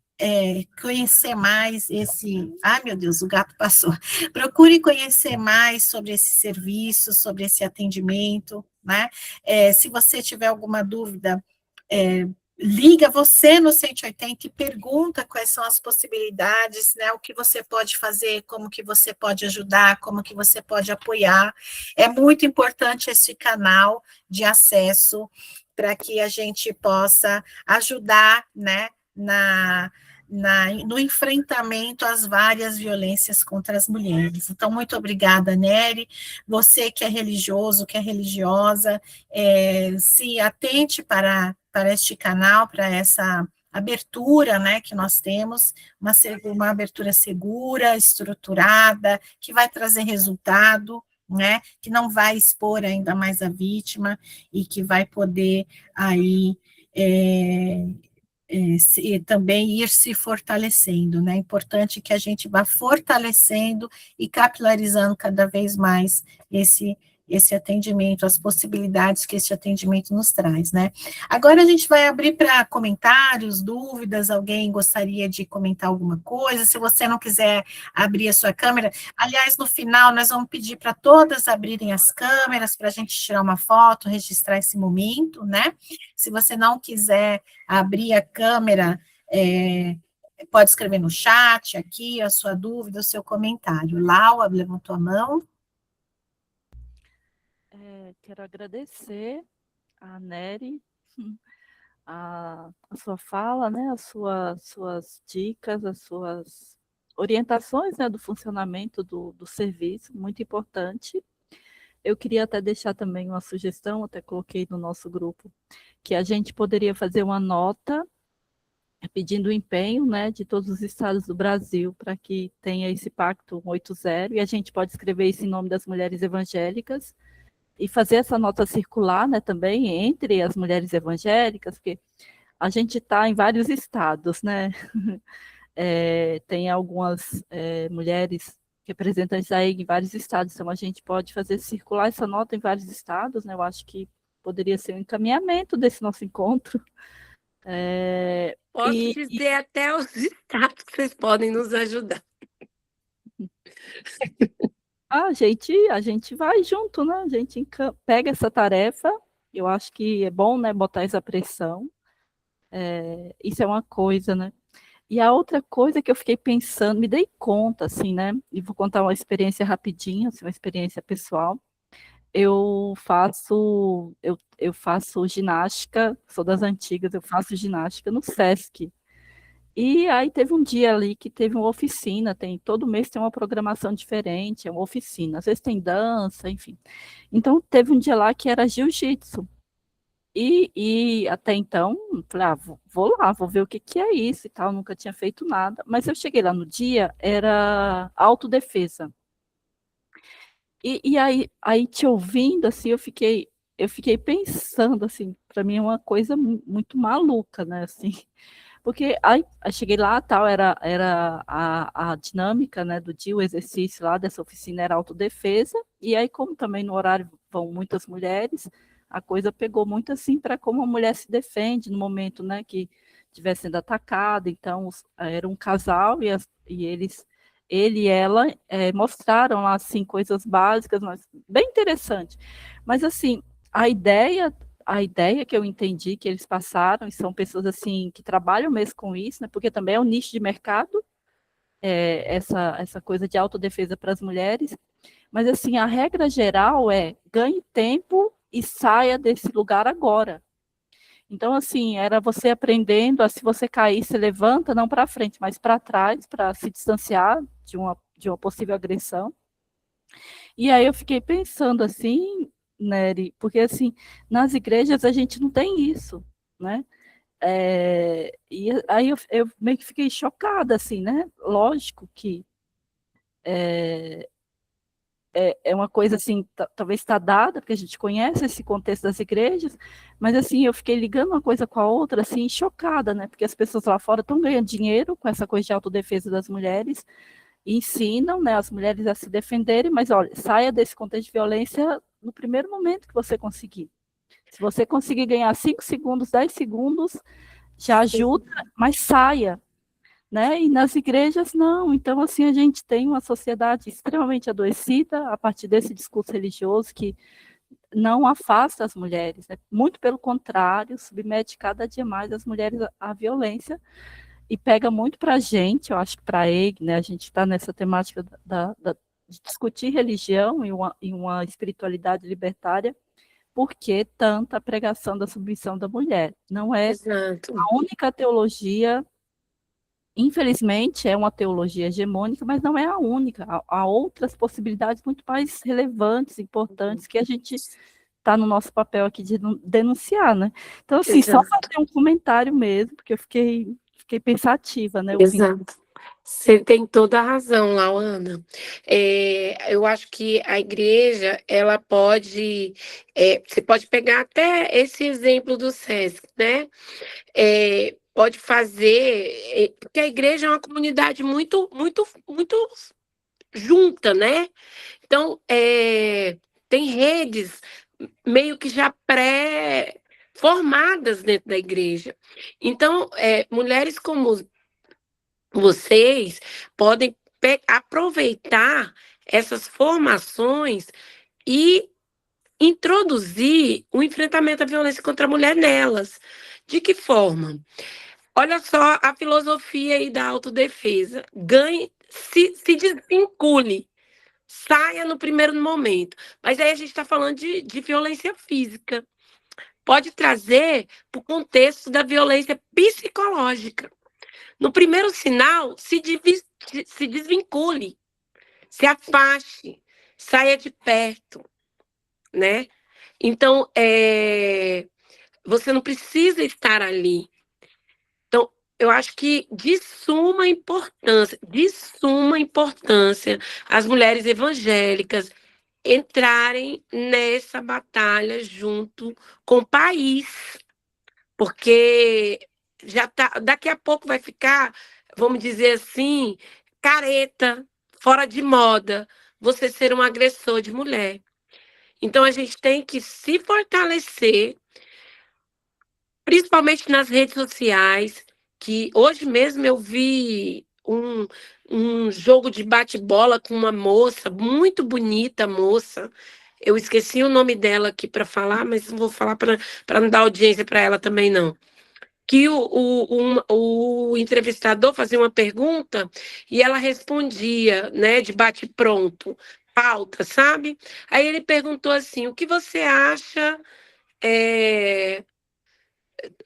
conhecer mais esse... Ai, meu Deus, o gato passou. Procure conhecer mais sobre esse serviço, sobre esse atendimento, né? Se você tiver alguma dúvida, liga você no 180 e pergunta quais são as possibilidades, né, o que você pode fazer, como que você pode ajudar, como que você pode apoiar. É muito importante esse canal de acesso para que a gente possa ajudar, né, no enfrentamento às várias violências contra as mulheres. Então, muito obrigada, Nery. Você que é religioso, que é religiosa, se atente para este canal, para essa abertura, né, que nós temos, uma abertura segura, estruturada, que vai trazer resultado, né, que não vai expor ainda mais a vítima e que vai poder aí também ir se fortalecendo, né? É importante que a gente vá fortalecendo e capilarizando cada vez mais esse atendimento, as possibilidades que esse atendimento nos traz, né? Agora a gente vai abrir para comentários, dúvidas, alguém gostaria de comentar alguma coisa, se você não quiser abrir a sua câmera, aliás, no final nós vamos pedir para todas abrirem as câmeras para a gente tirar uma foto, registrar esse momento, né? Se você não quiser abrir a câmera, pode escrever no chat aqui a sua dúvida, o seu comentário. Laura levantou a mão. Quero agradecer a Nery, a sua fala, né, as suas dicas, as suas orientações, né, do funcionamento do serviço, muito importante. Eu queria até deixar também uma sugestão, até coloquei no nosso grupo, que a gente poderia fazer uma nota pedindo o empenho, né, de todos os estados do Brasil para que tenha esse pacto 180, e a gente pode escrever isso em nome das mulheres evangélicas e fazer essa nota circular, né, também entre as mulheres evangélicas, porque a gente está em vários estados, né? Tem algumas mulheres representantes da EG em vários estados, então a gente pode fazer circular essa nota em vários estados, né? Eu acho que poderia ser um encaminhamento desse nosso encontro. Posso dizer até os estados que vocês podem nos ajudar. A gente vai junto, né? A gente pega essa tarefa. Eu acho que é bom, né, botar essa pressão. Isso é uma coisa, né? E a outra coisa que eu fiquei pensando, me dei conta, assim, né? E vou contar uma experiência rapidinha, assim, uma experiência pessoal. Eu faço ginástica, sou das antigas, eu faço ginástica no SESC. E aí teve um dia ali que teve uma oficina, todo mês tem uma programação diferente, é uma oficina, às vezes tem dança, enfim. Então teve um dia lá que era jiu-jitsu. E até então, falei, vou lá, vou ver o que é isso e tal, nunca tinha feito nada. Mas eu cheguei lá no dia, era autodefesa. E aí te ouvindo, assim, eu fiquei pensando, assim, para mim é uma coisa muito maluca, né, assim. Porque aí cheguei lá, tal, era a dinâmica, né, do dia, o exercício lá dessa oficina era autodefesa, e aí como também no horário vão muitas mulheres, a coisa pegou muito assim para como a mulher se defende no momento, né, que estiver sendo atacada. Então era um casal e ele e ela mostraram lá assim coisas básicas, mas bem interessante. Mas assim, a ideia que eu entendi que eles passaram, e são pessoas assim que trabalham mesmo com isso, né, porque também é um nicho de mercado, essa coisa de autodefesa para as mulheres, mas assim, a regra geral é ganhe tempo e saia desse lugar agora. Então, assim, era você aprendendo a, se você cair, se levanta, não para frente, mas para trás, para se distanciar de uma possível agressão. E aí eu fiquei pensando assim, Nery, porque assim, nas igrejas a gente não tem isso, né? E aí eu meio que fiquei chocada, assim, né? Lógico que é uma coisa assim, talvez está dada, porque a gente conhece esse contexto das igrejas, mas assim, eu fiquei ligando uma coisa com a outra, assim, chocada, né? Porque as pessoas lá fora estão ganhando dinheiro com essa coisa de autodefesa das mulheres, e ensinam, né, as mulheres a se defenderem, mas olha, saia desse contexto de violência no primeiro momento que você conseguir. Se você conseguir ganhar 5 segundos, 10 segundos, já ajuda, mas saia, né? E nas igrejas, não. Então, assim, a gente tem uma sociedade extremamente adoecida a partir desse discurso religioso que não afasta as mulheres, né? Muito pelo contrário, submete cada dia mais as mulheres à violência e pega muito para a gente, eu acho que para a EG, né? A gente está nessa temática de discutir religião e uma espiritualidade libertária, porque tanta pregação da submissão da mulher. Não é Exato. a única teologia. Infelizmente, é uma teologia hegemônica, mas não é a única. Há outras possibilidades muito mais relevantes, importantes, que a gente está no nosso papel aqui de denunciar, né? Então, assim, Exato. só fazer um comentário mesmo, porque eu fiquei pensativa, né? Exato. Você tem toda a razão, Lauana. Eu acho que a igreja, ela pode... você pode pegar até esse exemplo do SESC, né? Pode fazer... porque a igreja é uma comunidade muito, muito, muito junta, né? Então, tem redes meio que já pré-formadas dentro da igreja. Então, mulheres como vocês podem aproveitar essas formações e introduzir o enfrentamento à violência contra a mulher nelas. De que forma? Olha só a filosofia aí da autodefesa. Ganhe, se desvincule, saia no primeiro momento. Mas aí a gente está falando de violência física. Pode trazer para o contexto da violência psicológica. No primeiro sinal, se desvincule, se afaste, saia de perto, né? Então, você não precisa estar ali. Então, eu acho que de suma importância, as mulheres evangélicas entrarem nessa batalha junto com o país, porque daqui a pouco vai ficar, vamos dizer assim, careta fora de moda você ser um agressor de mulher. Então, a gente tem que se fortalecer, principalmente nas redes sociais, que hoje mesmo eu vi um jogo de bate-bola com uma moça, muito bonita moça. Eu esqueci o nome dela aqui para falar, mas não vou falar para não dar audiência para ela também, não. Que o entrevistador fazia uma pergunta e ela respondia, né, de bate-pronto, pauta, sabe? Aí ele perguntou assim: o que você acha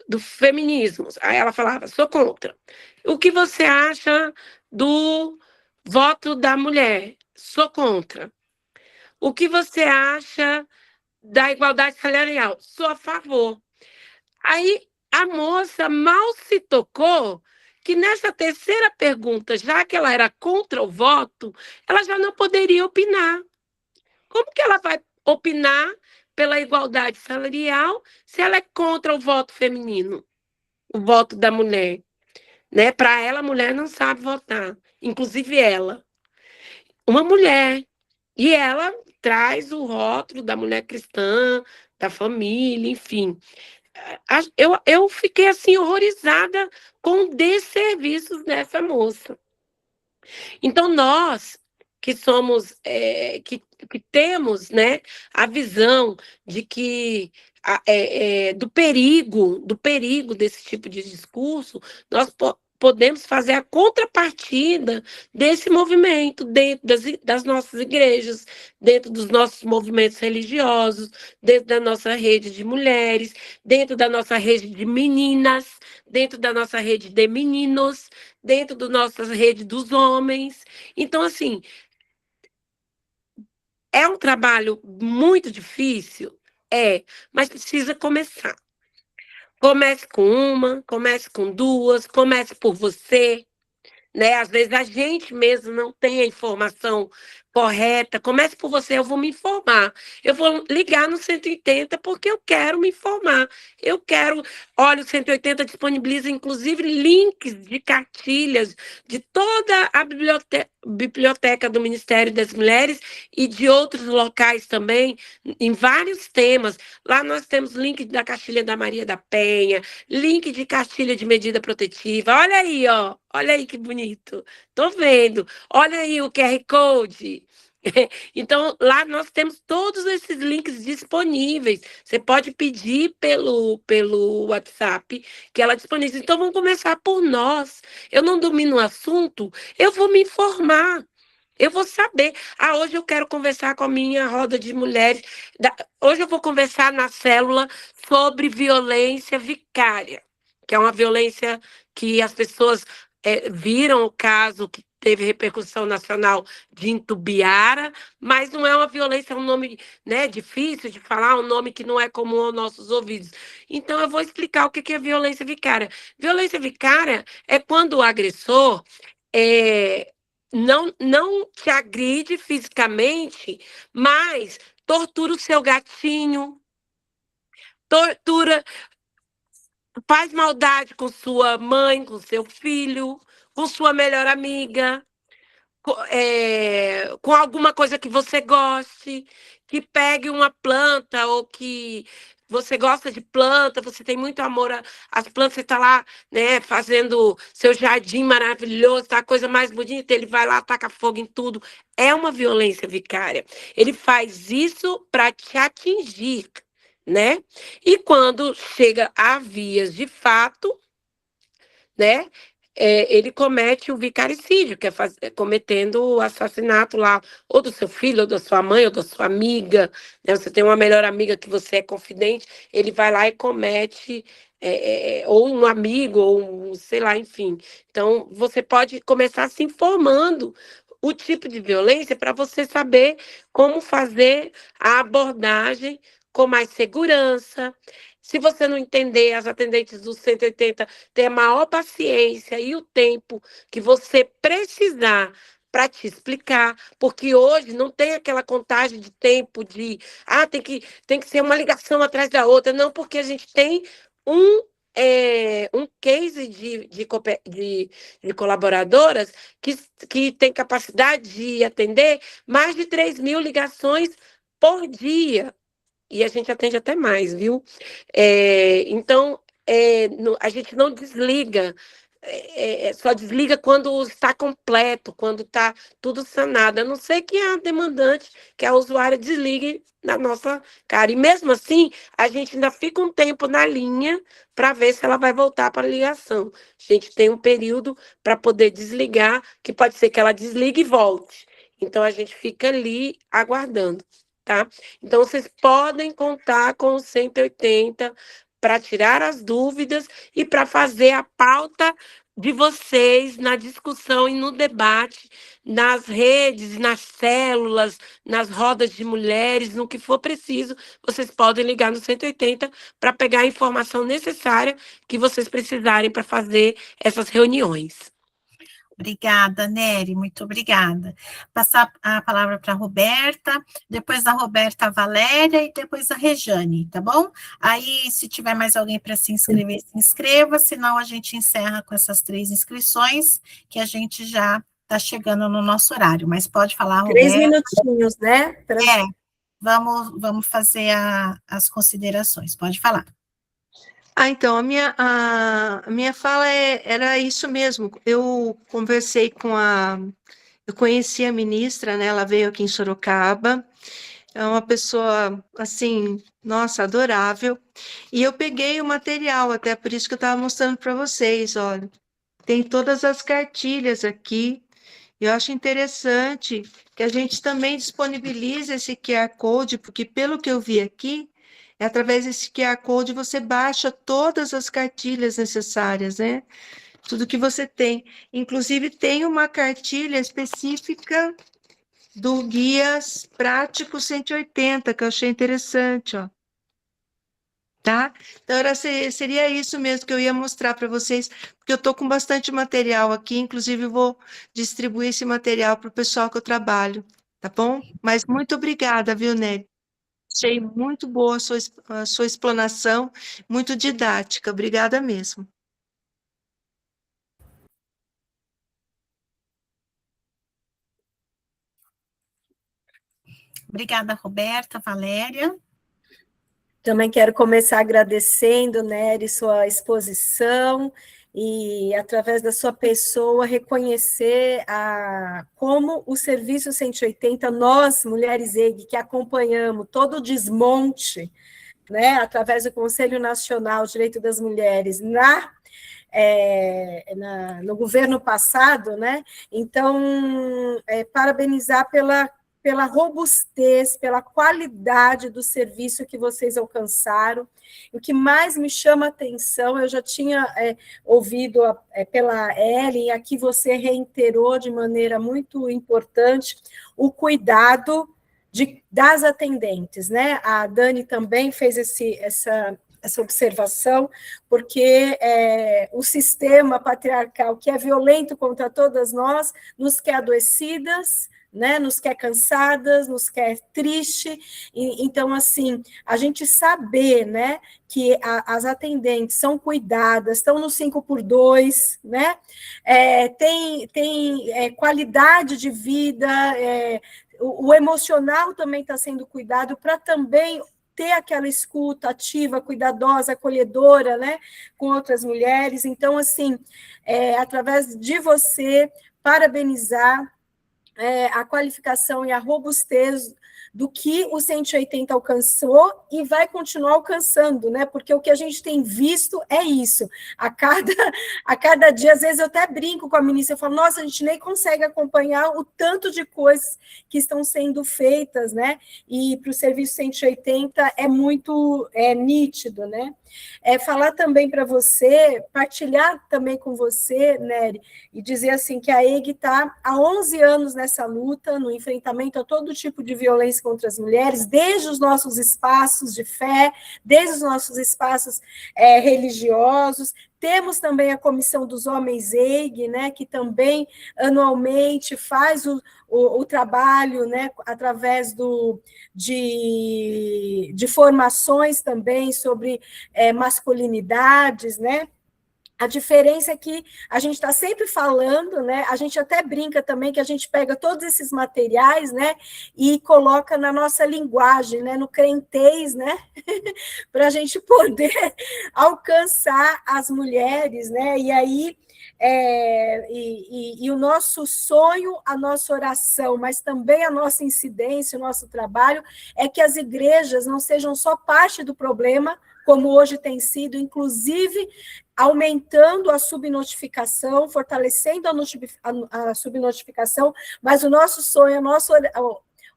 do feminismo? Aí ela falava: sou contra. O que você acha do voto da mulher? Sou contra. O que você acha da igualdade salarial? Sou a favor. Aí a moça mal se tocou que nessa terceira pergunta, já que ela era contra o voto, ela já não poderia opinar. Como que ela vai opinar pela igualdade salarial se ela é contra o voto feminino, o voto da mulher? Né? Para ela, a mulher não sabe votar, inclusive ela. Uma mulher. E ela traz o rótulo da mulher cristã, da família, enfim. Eu fiquei assim horrorizada com o desserviço dessa moça. Então, nós que somos, que temos, né, a visão de que do perigo desse tipo de discurso, nós podemos fazer a contrapartida desse movimento dentro das nossas igrejas, dentro dos nossos movimentos religiosos, dentro da nossa rede de mulheres, dentro da nossa rede de meninas, dentro da nossa rede de meninos, dentro da nossa rede dos homens. Então, assim, é um trabalho muito difícil? Mas precisa começar. Comece com uma, comece com duas, comece por você, né? Às vezes a gente mesmo não tem a informação correta. Comece por você, eu vou me informar. Eu vou ligar no 180 porque eu quero me informar. Eu quero... Olha, o 180 disponibiliza, inclusive, links de cartilhas de toda a biblioteca do Ministério das Mulheres e de outros locais também, em vários temas. Lá nós temos link da cartilha da Maria da Penha, link de cartilha de medida protetiva. Olha aí, ó. Olha aí que bonito. Tô vendo. Olha aí o QR Code. Então, lá nós temos todos esses links disponíveis. Você pode pedir pelo WhatsApp que ela disponibiliza. Então, vamos começar por nós. Eu não domino o assunto, eu vou me informar. Eu vou saber. Hoje eu quero conversar com a minha roda de mulheres. Hoje eu vou conversar na célula sobre violência vicária, que é uma violência que as pessoas viram o caso que teve repercussão nacional de Itumbiara, mas não é uma violência, é um nome, né, difícil de falar, um nome que não é comum aos nossos ouvidos. Então, eu vou explicar o que é violência vicária. Violência vicária é quando o agressor não te agride fisicamente, mas tortura o seu gatinho, tortura, faz maldade com sua mãe, com seu filho, com sua melhor amiga, com alguma coisa que você goste, que pegue uma planta ou que você gosta de planta, você tem muito amor às plantas, você está lá, né, fazendo seu jardim maravilhoso, tá a coisa mais bonita, ele vai lá, taca fogo em tudo. É uma violência vicária. Ele faz isso para te atingir, né? E quando chega a vias de fato, né, ele comete o vicaricídio, que é cometendo o assassinato lá, ou do seu filho, ou da sua mãe, ou da sua amiga, né? Você tem uma melhor amiga que você é confidente, ele vai lá e comete, ou um amigo, ou sei lá, enfim. Então, você pode começar se informando o tipo de violência para você saber como fazer a abordagem com mais segurança. Se você não entender, as atendentes do 180 ter a maior paciência e o tempo que você precisar para te explicar, porque hoje não tem aquela contagem de tempo de tem que ser uma ligação atrás da outra, não, porque a gente tem um um case de colaboradoras que tem capacidade de atender mais de 3.000 ligações por dia. E a gente atende até mais, viu? Então, a gente não desliga, só desliga quando está completo, quando está tudo sanado. A não ser que a demandante, que a usuária, desligue na nossa cara. E mesmo assim, a gente ainda fica um tempo na linha para ver se ela vai voltar para a ligação. A gente tem um período para poder desligar, que pode ser que ela desligue e volte. Então, a gente fica ali aguardando, tá? Então, vocês podem contar com o 180 para tirar as dúvidas e para fazer a pauta de vocês na discussão e no debate, nas redes, nas células, nas rodas de mulheres, no que for preciso, vocês podem ligar no 180 para pegar a informação necessária que vocês precisarem para fazer essas reuniões. Obrigada, Nery, muito obrigada. Passar a palavra para a Roberta, depois da Roberta, a Valéria e depois a Rejane, tá bom? Aí, se tiver mais alguém para se inscrever, se inscreva, senão a gente encerra com essas 3 inscrições, que a gente já está chegando no nosso horário, mas pode falar, Roberta. 3 minutinhos, né? Vamos fazer as considerações, pode falar. Então, a minha fala era isso mesmo. Eu conversei eu conheci a ministra, né? Ela veio aqui em Sorocaba. É uma pessoa, assim, nossa, adorável. E eu peguei o material, até por isso que eu estava mostrando para vocês, olha. Tem todas as cartilhas aqui. Eu acho interessante que a gente também disponibilize esse QR Code, porque pelo que eu vi aqui, através desse QR Code você baixa todas as cartilhas necessárias, né? Tudo que você tem. Inclusive, tem uma cartilha específica do Guias Prático 180, que eu achei interessante, ó. Tá? Então, seria isso mesmo que eu ia mostrar para vocês, porque eu estou com bastante material aqui, inclusive eu vou distribuir esse material para o pessoal que eu trabalho, tá bom? Mas muito obrigada, viu, Nery? Achei muito boa a sua explanação, muito didática. Obrigada mesmo. Obrigada, Roberta, Valéria. Também quero começar agradecendo, Nery, sua exposição e, através da sua pessoa, reconhecer como o Serviço 180, nós, Mulheres EG, que acompanhamos todo o desmonte, né, através do Conselho Nacional de Direito das Mulheres, no governo passado, né? Então, parabenizar pela robustez, pela qualidade do serviço que vocês alcançaram. O que mais me chama a atenção, eu já tinha ouvido pela Ellen, aqui você reiterou de maneira muito importante o cuidado das atendentes, né? A Dani também fez essa observação, porque o sistema patriarcal, que é violento contra todas nós, nos quer adoecidas, né, nos quer cansadas, nos quer triste. Então, assim, a gente saber, né, que as atendentes são cuidadas, estão no 5x2, né, tem qualidade de vida, o emocional também está sendo cuidado para também ter aquela escuta ativa, cuidadosa, acolhedora, né, com outras mulheres. Então, assim, através de você, parabenizar a qualificação e a robustez do que o 180 alcançou e vai continuar alcançando, né? Porque o que a gente tem visto é isso. A cada dia, às vezes eu até brinco com a ministra, eu falo, nossa, a gente nem consegue acompanhar o tanto de coisas que estão sendo feitas, né? E para o serviço 180 é muito nítido, né? Falar também para você, partilhar também com você, Nery, e dizer assim que a EG está há 11 anos nessa luta, no enfrentamento a todo tipo de violência contra as mulheres, desde os nossos espaços de fé, desde os nossos espaços religiosos, Temos também a Comissão dos Homens EIG, né, que também anualmente faz o trabalho, né, através de formações também sobre masculinidades, né? A diferença é que a gente está sempre falando, né? A gente até brinca também que a gente pega todos esses materiais, né? E coloca na nossa linguagem, né? No crentez, né? Para a gente poder alcançar as mulheres, né? E aí e o nosso sonho, a nossa oração, mas também a nossa incidência, o nosso trabalho, é que as igrejas não sejam só parte do problema, como hoje tem sido, inclusive aumentando a subnotificação, fortalecendo a subnotificação, mas o nosso sonho, a nossa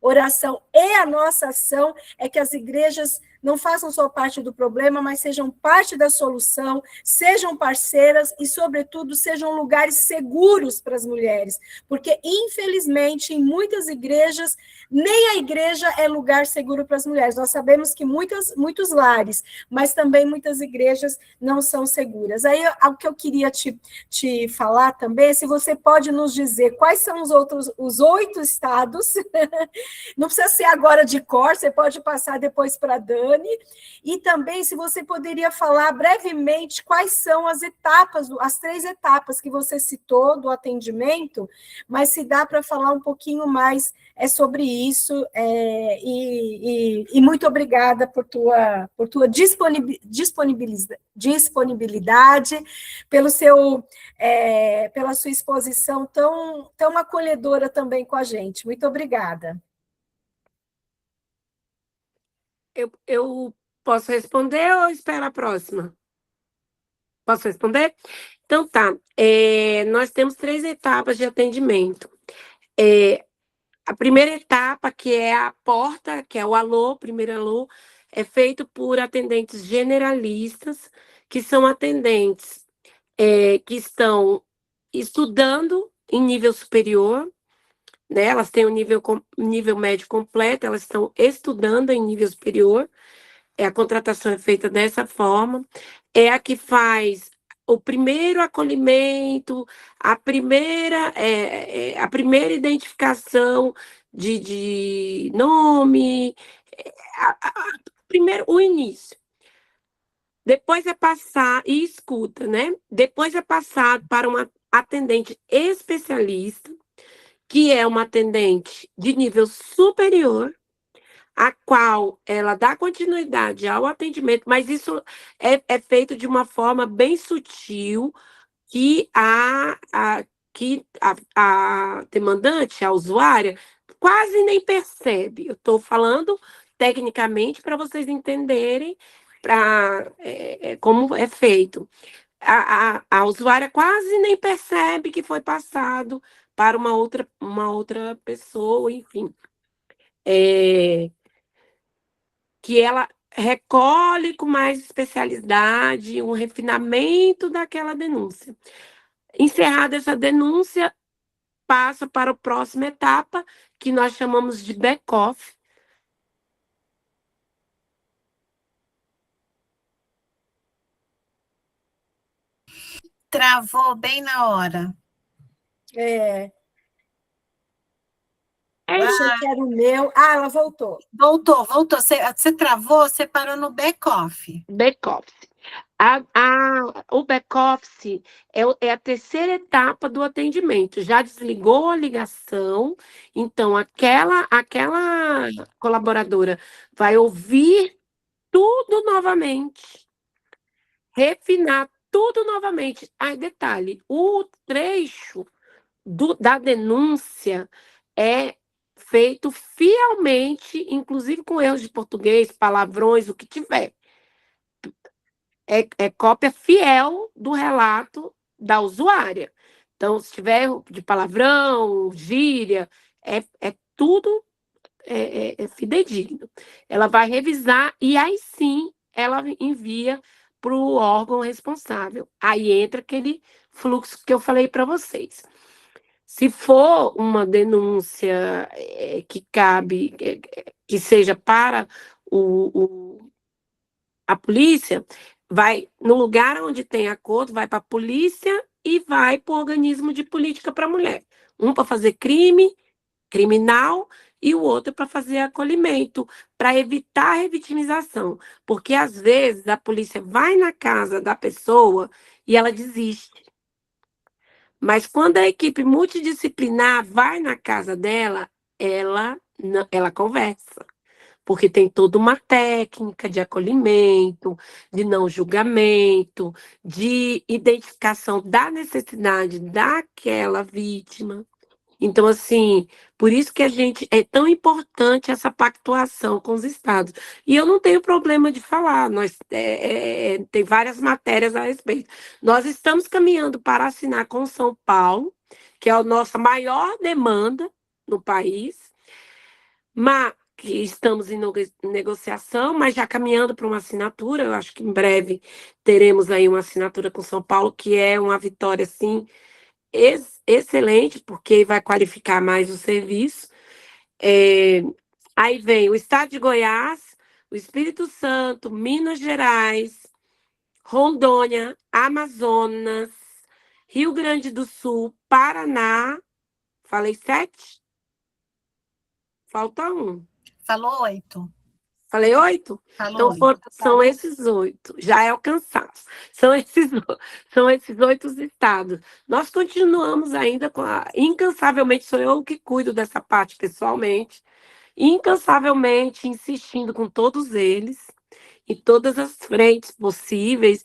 oração e a nossa ação é que as igrejas não façam só parte do problema, mas sejam parte da solução, sejam parceiras e, sobretudo, sejam lugares seguros para as mulheres, porque, infelizmente, em muitas igrejas, nem a igreja é lugar seguro para as mulheres. Nós sabemos que muitos lares, mas também muitas igrejas não são seguras. Aí, o que eu queria te falar também é se você pode nos dizer quais são os 8 estados, não precisa ser agora de cor, você pode passar depois para a Dani, e também se você poderia falar brevemente quais são as 3 etapas que você citou do atendimento, mas se dá para falar um pouquinho mais sobre isso, e muito obrigada por tua disponibilidade, pela sua exposição tão acolhedora também com a gente. Muito obrigada. Eu posso responder ou espero a próxima? Posso responder? Então tá. Nós temos 3 etapas de atendimento. A primeira etapa, que é a porta, que é o alô, primeiro alô, é feito por atendentes generalistas, que são atendentes que estão estudando em nível superior, né? Elas têm o nível médio completo, elas estão estudando em nível superior. A contratação é feita dessa forma. É a que faz o primeiro acolhimento, a primeira identificação de nome, primeiro o início. Depois é passar e escuta, né? Depois é passado para uma atendente especialista, que é uma atendente de nível superior, a qual ela dá continuidade ao atendimento, mas isso é feito de uma forma bem sutil, que a demandante, a usuária, quase nem percebe. Eu estou falando tecnicamente para vocês entenderem como é feito. A usuária quase nem percebe que foi passado para uma outra pessoa, enfim. Que ela recolhe com mais especialidade um refinamento daquela denúncia. Encerrada essa denúncia, passa para a próxima etapa, que nós chamamos de back-off. Travou bem na hora. Eu achei que era o meu. Ah, ela voltou. Voltou. Você travou, você parou no back-off. Back-off. O back-office é a terceira etapa do atendimento. Já desligou a ligação, então aquela colaboradora vai ouvir tudo novamente, refinar tudo novamente. Aí, detalhe, o trecho da denúncia é feito fielmente, inclusive com erros de português, palavrões, o que tiver. É cópia fiel do relato da usuária. Então, se tiver de palavrão, gíria, é tudo fidedigno. Ela vai revisar e aí sim ela envia para o órgão responsável. Aí entra aquele fluxo que eu falei para vocês. Se for uma denúncia que cabe, que seja para a polícia, vai no lugar onde tem acordo, vai para a polícia e vai para o organismo de política para a mulher. Um para fazer crime, criminal, e o outro para fazer acolhimento, para evitar a revitimização. Porque, às vezes, a polícia vai na casa da pessoa e ela desiste. Mas quando a equipe multidisciplinar vai na casa dela, ela conversa. Porque tem toda uma técnica de acolhimento, de não julgamento, de identificação da necessidade daquela vítima. Então, assim, por isso que é tão importante essa pactuação com os estados. E eu não tenho problema de falar, tem várias matérias a respeito. Nós estamos caminhando para assinar com São Paulo, que é a nossa maior demanda no país, mas que estamos em negociação, mas já caminhando para uma assinatura. Eu acho que em breve teremos aí uma assinatura com São Paulo, que é uma vitória, assim, excelente, porque vai qualificar mais o serviço. Aí vem o estado de Goiás, o Espírito Santo, Minas Gerais, Rondônia, Amazonas, Rio Grande do Sul, Paraná. Falei 7? Falta um. Falou 8. Falei 8? Falou Então, 8. são esses 8. Já é o cansaço. São esses 8 estados. Nós continuamos ainda incansavelmente, sou eu que cuido dessa parte pessoalmente, incansavelmente insistindo com todos eles, em todas as frentes possíveis.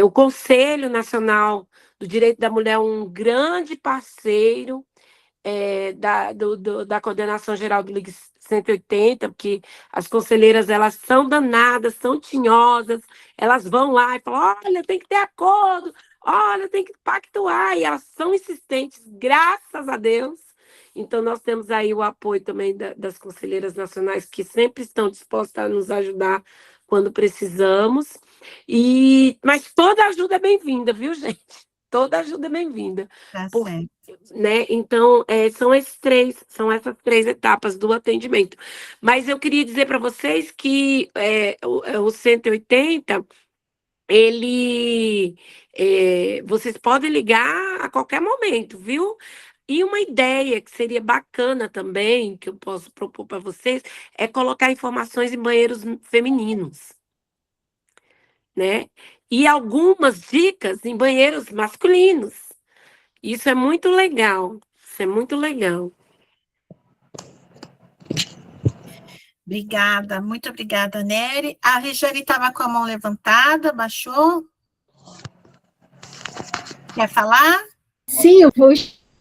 O Conselho Nacional do Direito da Mulher é um grande parceiro da Coordenação Geral do Ligue 180, porque as conselheiras, elas são danadas, são tinhosas, elas vão lá e falam, olha, tem que ter acordo, olha, tem que pactuar, e elas são insistentes, graças a Deus. Então, nós temos aí o apoio também das conselheiras nacionais, que sempre estão dispostas a nos ajudar quando precisamos, mas toda ajuda é bem-vinda, viu, gente? Toda ajuda é bem-vinda. Tá certo. Né? Então, são essas 3 etapas do atendimento. Mas eu queria dizer para vocês que o 180, vocês podem ligar a qualquer momento, viu? E uma ideia que seria bacana também, que eu posso propor para vocês, é colocar informações em banheiros femininos, né? E algumas dicas em banheiros masculinos. Isso é muito legal. Isso é muito legal. Obrigada, muito obrigada, Nery. A Regiane estava com a mão levantada, baixou? Quer falar? Sim, eu vou.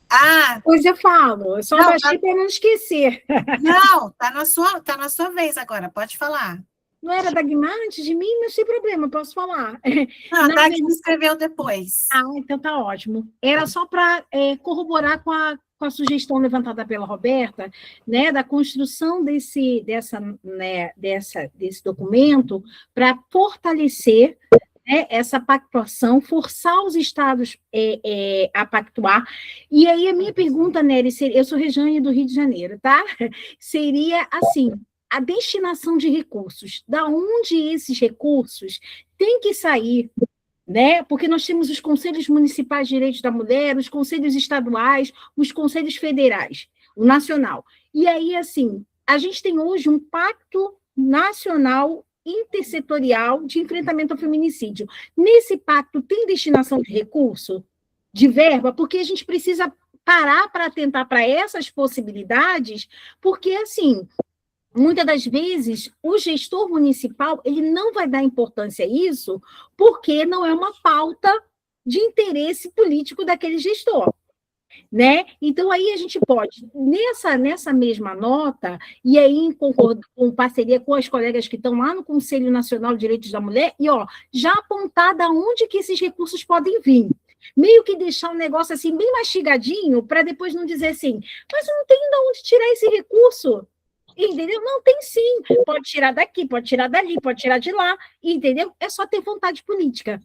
Ah, Depois eu falo. Eu só baixei para não esquecer. não, tá na sua vez agora, pode falar. Não era da Guimar antes de mim, mas sem problema, posso falar. Não, a Dagmar me escreveu depois. Ah, então tá ótimo. Era só para corroborar com a sugestão levantada pela Roberta, né, da construção desse documento para fortalecer, né, essa pactuação, forçar os estados a pactuar. E aí a minha pergunta, Nery, eu sou Regiane do Rio de Janeiro, tá? Seria assim, a destinação de recursos, da onde esses recursos têm que sair, né? Porque nós temos os conselhos municipais de direitos da mulher, os conselhos estaduais, os conselhos federais, o nacional. E aí, assim, a gente tem hoje um pacto nacional intersetorial de enfrentamento ao feminicídio. Nesse pacto tem destinação de recurso, de verba, porque a gente precisa parar para atentar para essas possibilidades, porque, assim, muitas das vezes, o gestor municipal ele não vai dar importância a isso porque não é uma pauta de interesse político daquele gestor, né? Então, aí a gente pode, nessa mesma nota, e aí com parceria com as colegas que estão lá no Conselho Nacional de Direitos da Mulher, e já apontar de onde que esses recursos podem vir. Meio que deixar um negócio assim bem mastigadinho, para depois não dizer assim, mas não tem de onde tirar esse recurso. Entendeu? Não, tem sim. Pode tirar daqui, pode tirar dali, pode tirar de lá, entendeu? É só ter vontade política.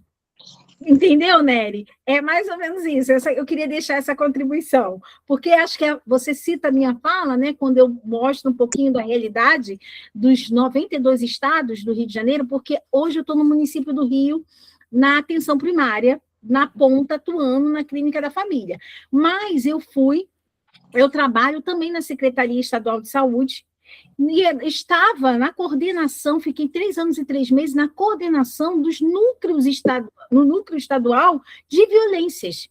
Entendeu, Nery? É mais ou menos isso. Eu queria deixar essa contribuição, porque acho que você cita a minha fala, né, quando eu mostro um pouquinho da realidade dos 92 estados do Rio de Janeiro, porque hoje eu estou no município do Rio, na atenção primária, na ponta, atuando na clínica da família. Mas eu trabalho também na Secretaria Estadual de Saúde, e estava na coordenação, fiquei 3 anos e 3 meses na coordenação dos núcleos no núcleo estadual de violências.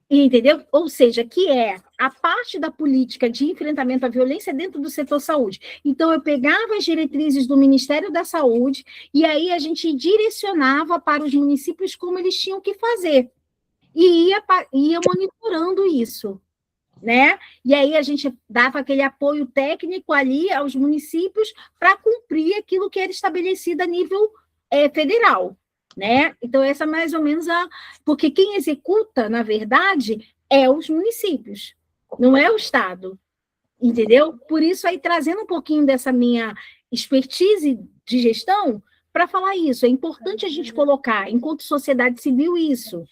Entendeu? Ou seja, que é a parte da política de enfrentamento à violência dentro do setor saúde. Então, eu pegava as diretrizes do Ministério da Saúde e aí a gente direcionava para os municípios como eles tinham que fazer. E ia monitorando isso, né? E aí a gente dava aquele apoio técnico ali aos municípios para cumprir aquilo que era estabelecido a nível federal, né? Então, essa é mais ou menos porque quem executa, na verdade, é os municípios, não é o Estado, entendeu? Por isso, aí, trazendo um pouquinho dessa minha expertise de gestão, para falar isso, é importante a gente colocar, enquanto sociedade civil, isso,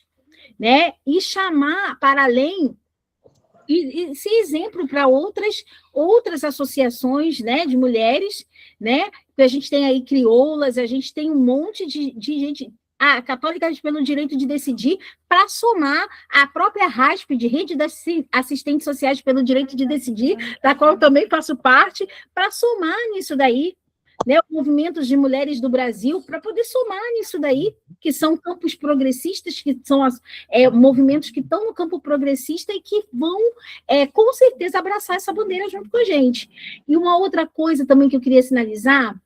né? E chamar para além e ser exemplo para outras associações, né, de mulheres, né, que a gente tem aí crioulas, a gente tem um monte de gente, a Católicas pelo Direito de Decidir, para somar a própria RASP, de Rede das Assistentes Sociais pelo Direito de Decidir, da qual eu também faço parte, para somar nisso daí, né, movimentos de mulheres do Brasil, para poder somar nisso daí, que são campos progressistas, que são movimentos que estão no campo progressista e que vão, com certeza, abraçar essa bandeira junto com a gente. E uma outra coisa também que eu queria sinalizar,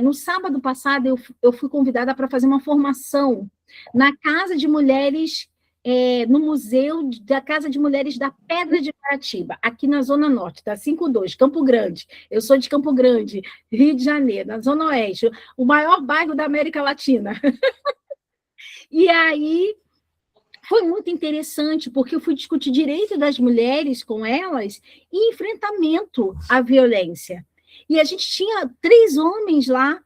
no sábado passado, eu fui convidada para fazer uma formação na Casa de Mulheres, no Museu da Casa de Mulheres da Pedra de Guaratiba, aqui na Zona Norte, tá? 52, Campo Grande. Eu sou de Campo Grande, Rio de Janeiro, na Zona Oeste, o maior bairro da América Latina. E aí foi muito interessante, porque eu fui discutir direito das mulheres com elas e enfrentamento à violência. E a gente tinha 3 homens lá,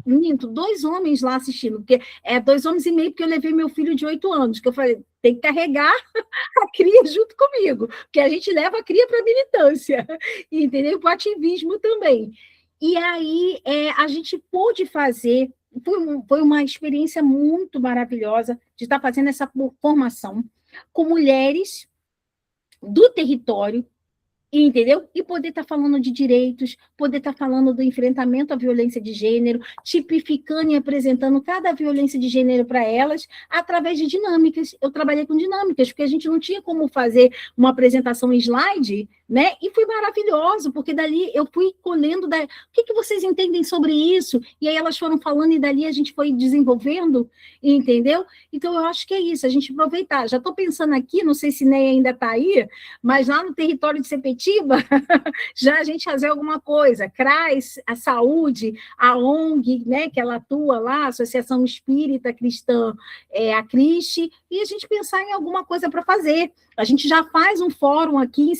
2 homens lá assistindo, porque 2 homens e meio, porque eu levei meu filho de 8 anos, que eu falei, tem que carregar a cria junto comigo, porque a gente leva a cria para a militância, entendeu? Para o ativismo também. E aí a gente pôde fazer, foi uma experiência muito maravilhosa de estar fazendo essa formação com mulheres do território, entendeu? E poder estar falando de direitos, poder estar falando do enfrentamento à violência de gênero, tipificando e apresentando cada violência de gênero para elas, através de dinâmicas. Eu trabalhei com dinâmicas, porque a gente não tinha como fazer uma apresentação em slide, né? E foi maravilhoso, porque dali eu fui colhendo, o que vocês entendem sobre isso? E aí elas foram falando, e dali a gente foi desenvolvendo, entendeu? Então, eu acho que é isso, a gente aproveitar. Já estou pensando aqui, não sei se Ney ainda está aí, mas lá no território de Sepetiba, já a gente fazer alguma coisa, CRAS, a saúde, a ONG, né, que ela atua lá, a Associação Espírita Cristã, a CRIST, e a gente pensar em alguma coisa para fazer. A gente já faz um fórum aqui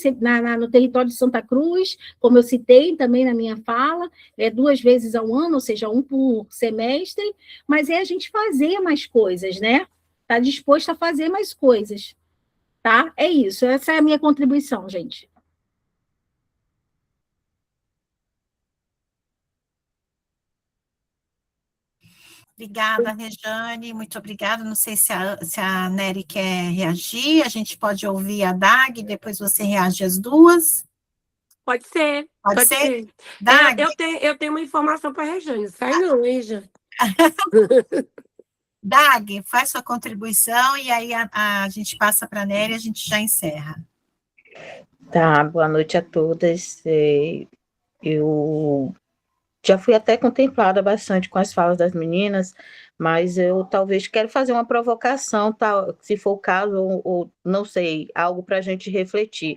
no território de Santa Cruz, como eu citei também na minha fala, 2 vezes ao ano, ou seja, 1 por semestre, mas é a gente fazer mais coisas, né? Está disposto a fazer mais coisas, tá? É isso, essa é a minha contribuição, gente. Obrigada, Rejane, muito obrigada. Não sei se a Nery quer reagir, a gente pode ouvir a Dag, depois você reage às 2. Pode ser. Pode ser? Dag? Eu tenho uma informação para a Rejane, sai não, Rejane. Dag, faz sua contribuição e aí a gente passa para a Nery e a gente já encerra. Tá, boa noite a todas. Eu já fui até contemplada bastante com as falas das meninas, mas eu talvez quero fazer uma provocação, se for o caso, ou não sei, algo para a gente refletir.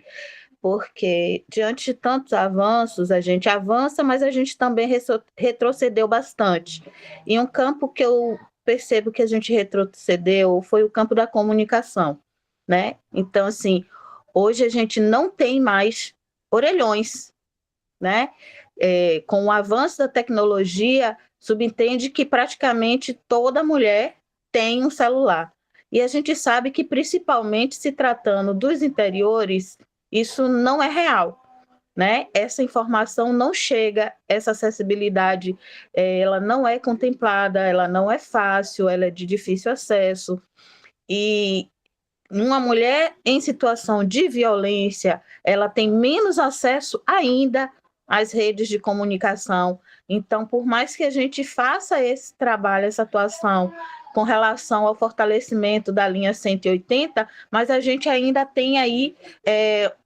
Porque diante de tantos avanços, a gente avança, mas a gente também retrocedeu bastante. E um campo que eu percebo que a gente retrocedeu foi o campo da comunicação, né? Então, assim, hoje a gente não tem mais orelhões, né? Com o avanço da tecnologia, subentende que praticamente toda mulher tem um celular. E a gente sabe que, principalmente se tratando dos interiores, isso não é real, né? Essa informação não chega, essa acessibilidade, ela não é contemplada, ela não é fácil, ela é de difícil acesso. E uma mulher em situação de violência, ela tem menos acesso ainda às redes de comunicação. Então, por mais que a gente faça esse trabalho, essa atuação com relação ao fortalecimento da linha 180, mas a gente ainda tem aí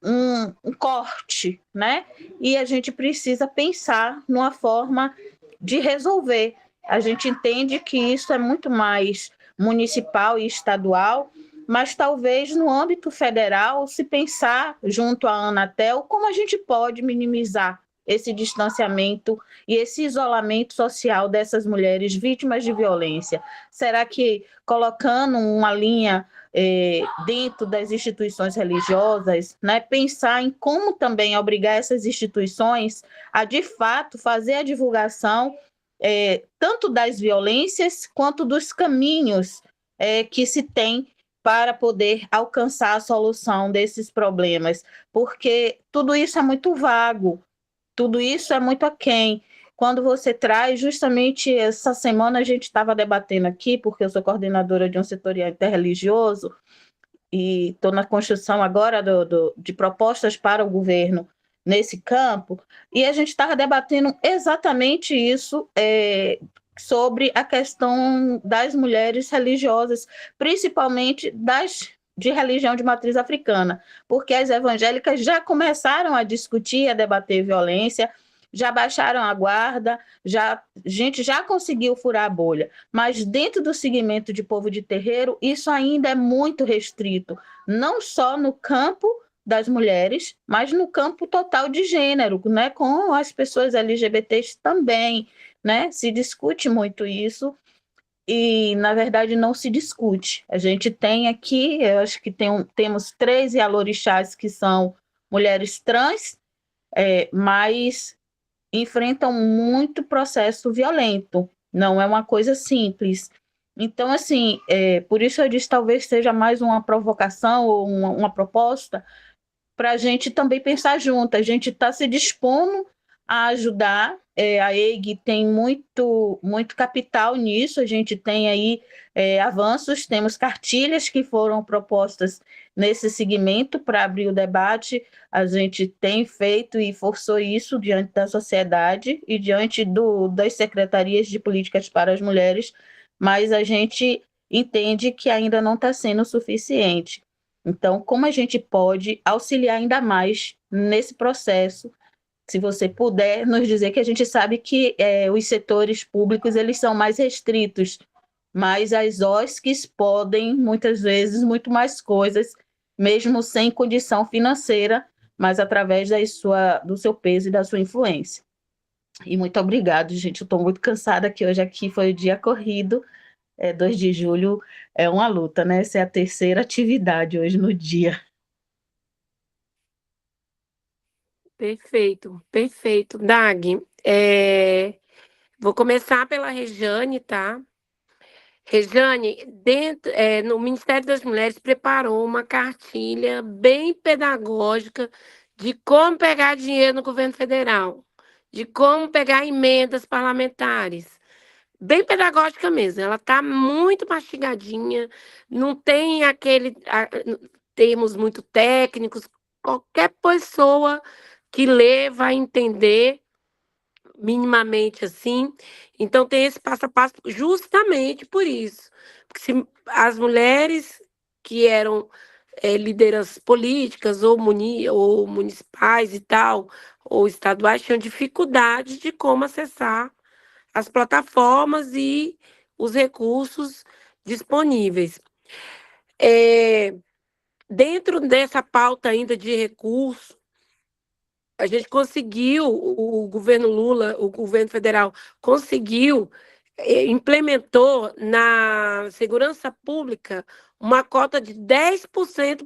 um corte, né? E a gente precisa pensar numa forma de resolver. A gente entende que isso é muito mais municipal e estadual, mas talvez no âmbito federal se pensar junto à Anatel como a gente pode minimizar esse distanciamento e esse isolamento social dessas mulheres vítimas de violência. Será que colocando uma linha dentro das instituições religiosas, né, pensar em como também obrigar essas instituições a, de fato, fazer a divulgação tanto das violências quanto dos caminhos que se tem para poder alcançar a solução desses problemas, porque tudo isso é muito vago, tudo isso é muito aquém. Quando você traz, justamente essa semana a gente estava debatendo aqui, porque eu sou coordenadora de um setorial interreligioso, e estou na construção agora de propostas para o governo nesse campo, e a gente estava debatendo exatamente isso, sobre a questão das mulheres religiosas, principalmente das de religião de matriz africana, porque as evangélicas já começaram a discutir, a debater violência, já baixaram a guarda, a gente já conseguiu furar a bolha, mas dentro do segmento de povo de terreiro, isso ainda é muito restrito, não só no campo das mulheres, mas no campo total de gênero, né, com as pessoas LGBTs também, né? Se discute muito isso e, na verdade, não se discute. A gente tem aqui, eu acho que temos 13 alorixás que são mulheres trans, mas enfrentam muito processo violento, não é uma coisa simples. Então, assim, por isso eu disse, talvez seja mais uma provocação ou uma proposta para a gente também pensar junto. A gente está se dispondo a ajudar, a EIG tem muito capital nisso, a gente tem aí avanços, temos cartilhas que foram propostas nesse segmento para abrir o debate, a gente tem feito e forçou isso diante da sociedade e diante das secretarias de políticas para as mulheres, mas a gente entende que ainda não está sendo suficiente. Então, como a gente pode auxiliar ainda mais nesse processo? Se você puder nos dizer, que a gente sabe que os setores públicos eles são mais restritos, mas as OSCs podem, muitas vezes, muito mais coisas, mesmo sem condição financeira, mas através do seu peso e da sua influência. E muito obrigado, gente. Eu estou muito cansada, que hoje aqui foi o dia corrido. 2 de julho é uma luta, né? Essa é a terceira atividade hoje no dia. Perfeito, perfeito. Dag, vou começar pela Rejane, tá? Rejane, no Ministério das Mulheres preparou uma cartilha bem pedagógica de como pegar dinheiro no governo federal, de como pegar emendas parlamentares. Bem pedagógica mesmo, ela está muito mastigadinha, não tem termos muito técnicos, qualquer pessoa que lê vai entender minimamente assim. Então, tem esse passo a passo justamente por isso. Porque se as mulheres que eram lideranças políticas ou municipais e tal, ou estaduais, tinham dificuldade de como acessar as plataformas e os recursos disponíveis. Dentro dessa pauta ainda de recurso, a gente conseguiu, o governo Lula, o governo federal conseguiu, implementou na segurança pública uma cota de 10%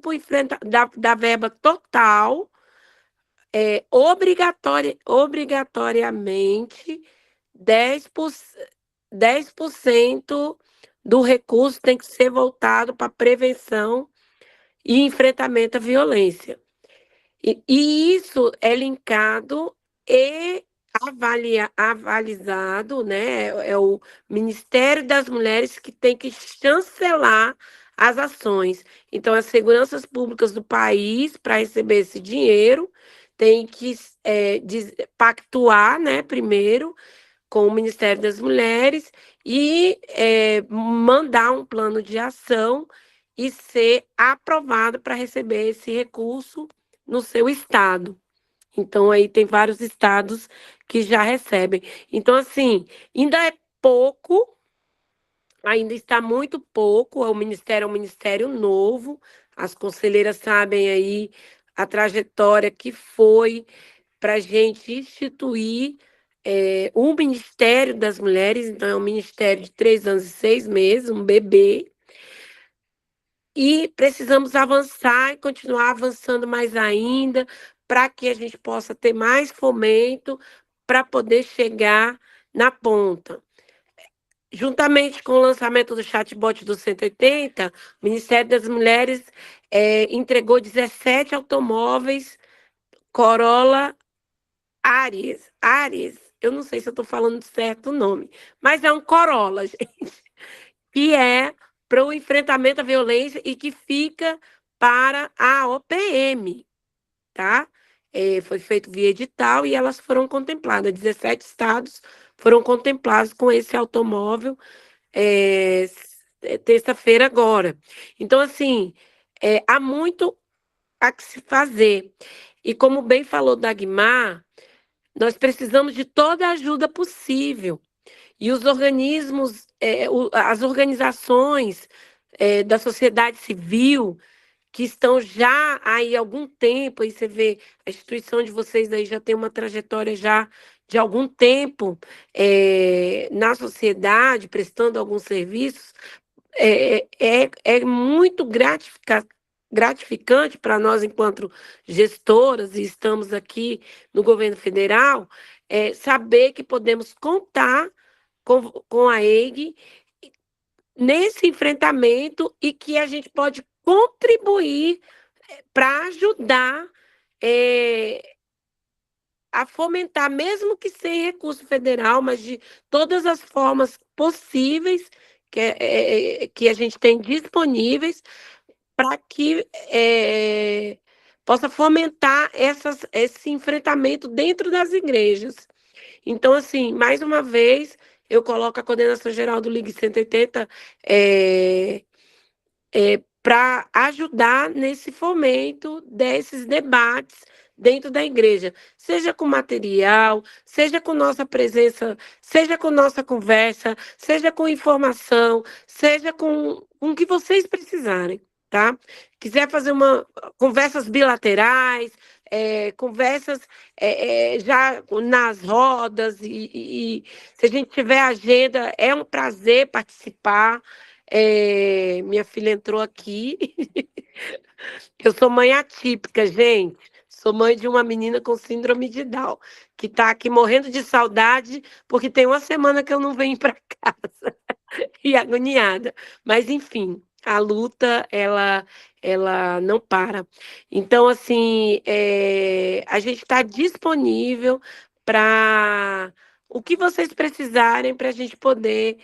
da verba total, obrigatoriamente 10% do recurso tem que ser voltado para prevenção e enfrentamento à violência. E isso é linkado e avalizado, né? É o Ministério das Mulheres que tem que chancelar as ações. Então, as seguranças públicas do país, para receber esse dinheiro, tem que pactuar, né, primeiro, com o Ministério das Mulheres e mandar um plano de ação e ser aprovado para receber esse recurso no seu estado. Então, aí tem vários estados que já recebem. Então, assim, ainda é pouco, ainda está muito pouco. O Ministério é um ministério novo, as conselheiras sabem aí a trajetória que foi para a gente instituir o Ministério das Mulheres. Então, é um ministério de 3 anos e 6 meses, um bebê. E precisamos avançar e continuar avançando mais ainda, para que a gente possa ter mais fomento para poder chegar na ponta. Juntamente com o lançamento do chatbot do 180, o Ministério das Mulheres entregou 17 automóveis Corolla Ares. Eu não sei se eu estou falando certo o nome, mas é um Corolla, gente, que é para o enfrentamento à violência e que fica para a OPM, tá? Foi feito via edital e elas foram contempladas. 17 estados foram contemplados com esse automóvel terça-feira agora. Então, assim, há muito a que se fazer. E como bem falou Dagmar, nós precisamos de toda a ajuda possível. E os organismos, as organizações da sociedade civil, que estão já aí há algum tempo, aí você vê, a instituição de vocês aí já tem uma trajetória já de algum tempo na sociedade, prestando alguns serviços, é muito gratificante para nós, enquanto gestoras, e estamos aqui no governo federal, saber que podemos contar com a EIG nesse enfrentamento e que a gente pode contribuir para ajudar a fomentar, mesmo que sem recurso federal, mas de todas as formas possíveis que a gente tem disponíveis, para que possa fomentar esse enfrentamento dentro das igrejas. Então, assim, mais uma vez, eu coloco a Coordenação Geral do Ligue 180 para ajudar nesse fomento desses debates dentro da igreja, seja com material, seja com nossa presença, seja com nossa conversa, seja com informação, seja com o que vocês precisarem, tá? Quiser fazer conversas bilaterais, conversas já nas rodas, e se a gente tiver agenda, é um prazer participar. Minha filha entrou aqui. Eu sou mãe atípica, gente. Sou mãe de uma menina com síndrome de Down, que está aqui morrendo de saudade, porque tem uma semana que eu não venho para casa. E agoniada. Mas, enfim, a luta, ela não para. Então, assim, a gente está disponível para o que vocês precisarem, para a gente poder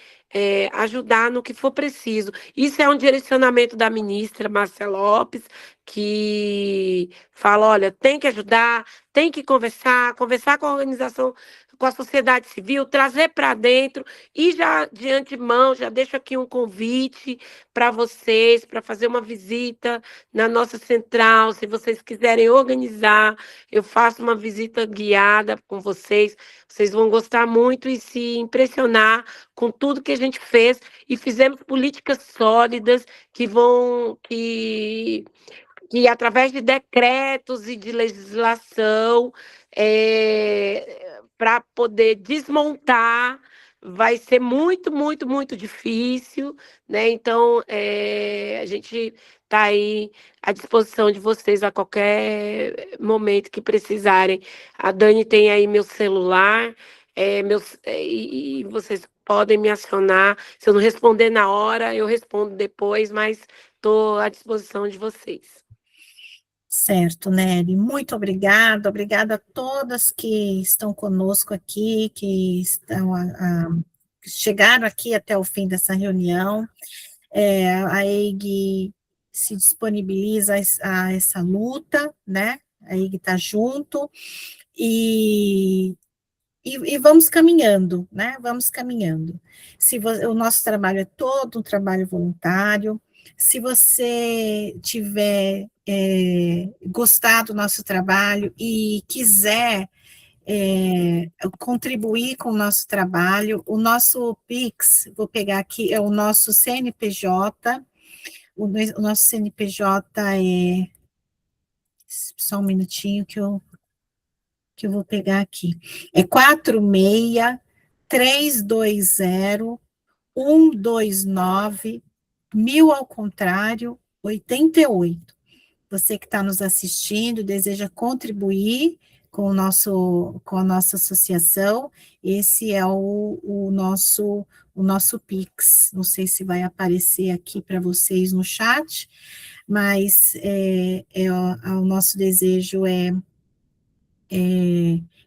ajudar no que for preciso. Isso é um direcionamento da ministra Márcia Lopes, que fala, olha, tem que ajudar, tem que conversar com a organização, com a sociedade civil, trazer para dentro, e já de antemão, já deixo aqui um convite para vocês, para fazer uma visita na nossa central, se vocês quiserem organizar, eu faço uma visita guiada com vocês vão gostar muito e se impressionar com tudo que a gente fez, e fizemos políticas sólidas que através de decretos e de legislação, para poder desmontar, vai ser muito, muito, muito difícil, né? Então, a gente está aí à disposição de vocês a qualquer momento que precisarem. A Dani tem aí meu celular, e vocês podem me acionar. Se eu não responder na hora, eu respondo depois, mas estou à disposição de vocês. Certo, Nery, muito obrigada a todas que estão conosco aqui, que estão chegaram aqui até o fim dessa reunião. A EIG se disponibiliza a essa luta, né? A EIG está junto, e vamos caminhando, né? Vamos caminhando. O nosso trabalho é todo um trabalho voluntário. Se você tiver gostado do nosso trabalho e quiser contribuir com o nosso trabalho, o nosso Pix, vou pegar aqui, é o nosso CNPJ, o nosso CNPJ é, só um minutinho que eu vou pegar aqui, é 46320 129 ao contrário 88. Você que está nos assistindo, deseja contribuir com a nossa associação, esse é o nosso Pix. Não sei se vai aparecer aqui para vocês no chat, mas o nosso desejo é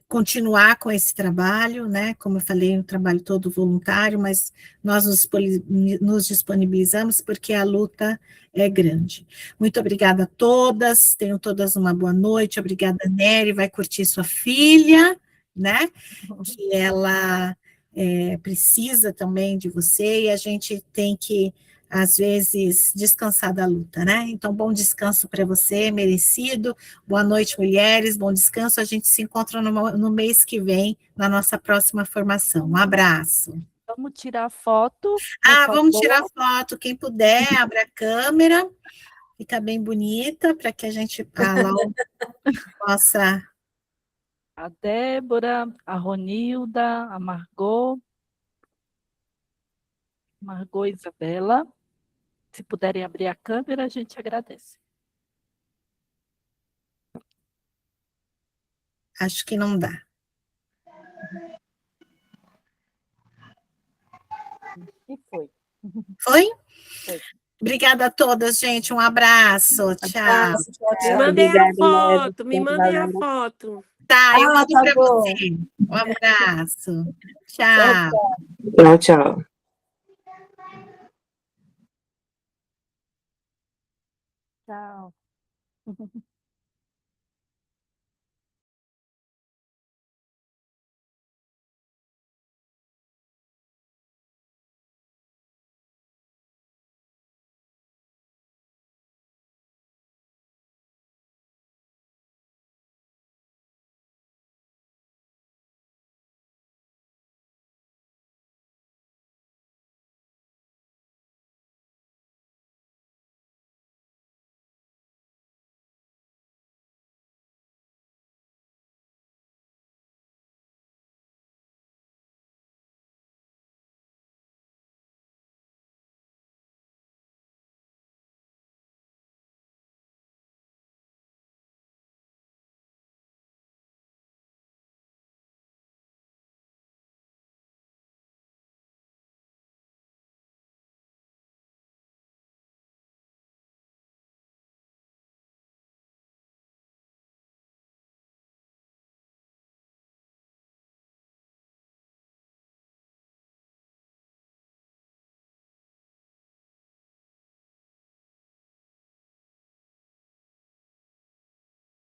continuar com esse trabalho, né? Como eu falei, um trabalho todo voluntário, mas nós nos disponibilizamos porque a luta é grande. Muito obrigada a todas, tenham todas uma boa noite, obrigada, Nery, vai curtir sua filha, né? Que ela precisa também de você, e a gente tem que, às vezes, descansar da luta, né? Então, bom descanso para você, merecido. Boa noite, mulheres, bom descanso. A gente se encontra no mês que vem, na nossa próxima formação. Um abraço. Vamos tirar foto, por Vamos favor. tirar foto. Quem puder, abre a câmera. Fica bem bonita, para que a gente possa... A Débora, a Ronilda, a Margot e Isabela. Se puderem abrir a câmera, a gente agradece. Acho que não dá. E foi. Foi? Foi. Obrigada a todas, gente. Um abraço. Tchau. Abraço, tchau, Me tchau. mandem a Obrigada, foto, me Nery. mandem a foto. Tá, eu mando tá para bom. você. Um abraço. Tchau, Tchau. Tchau, tchau. Tchau.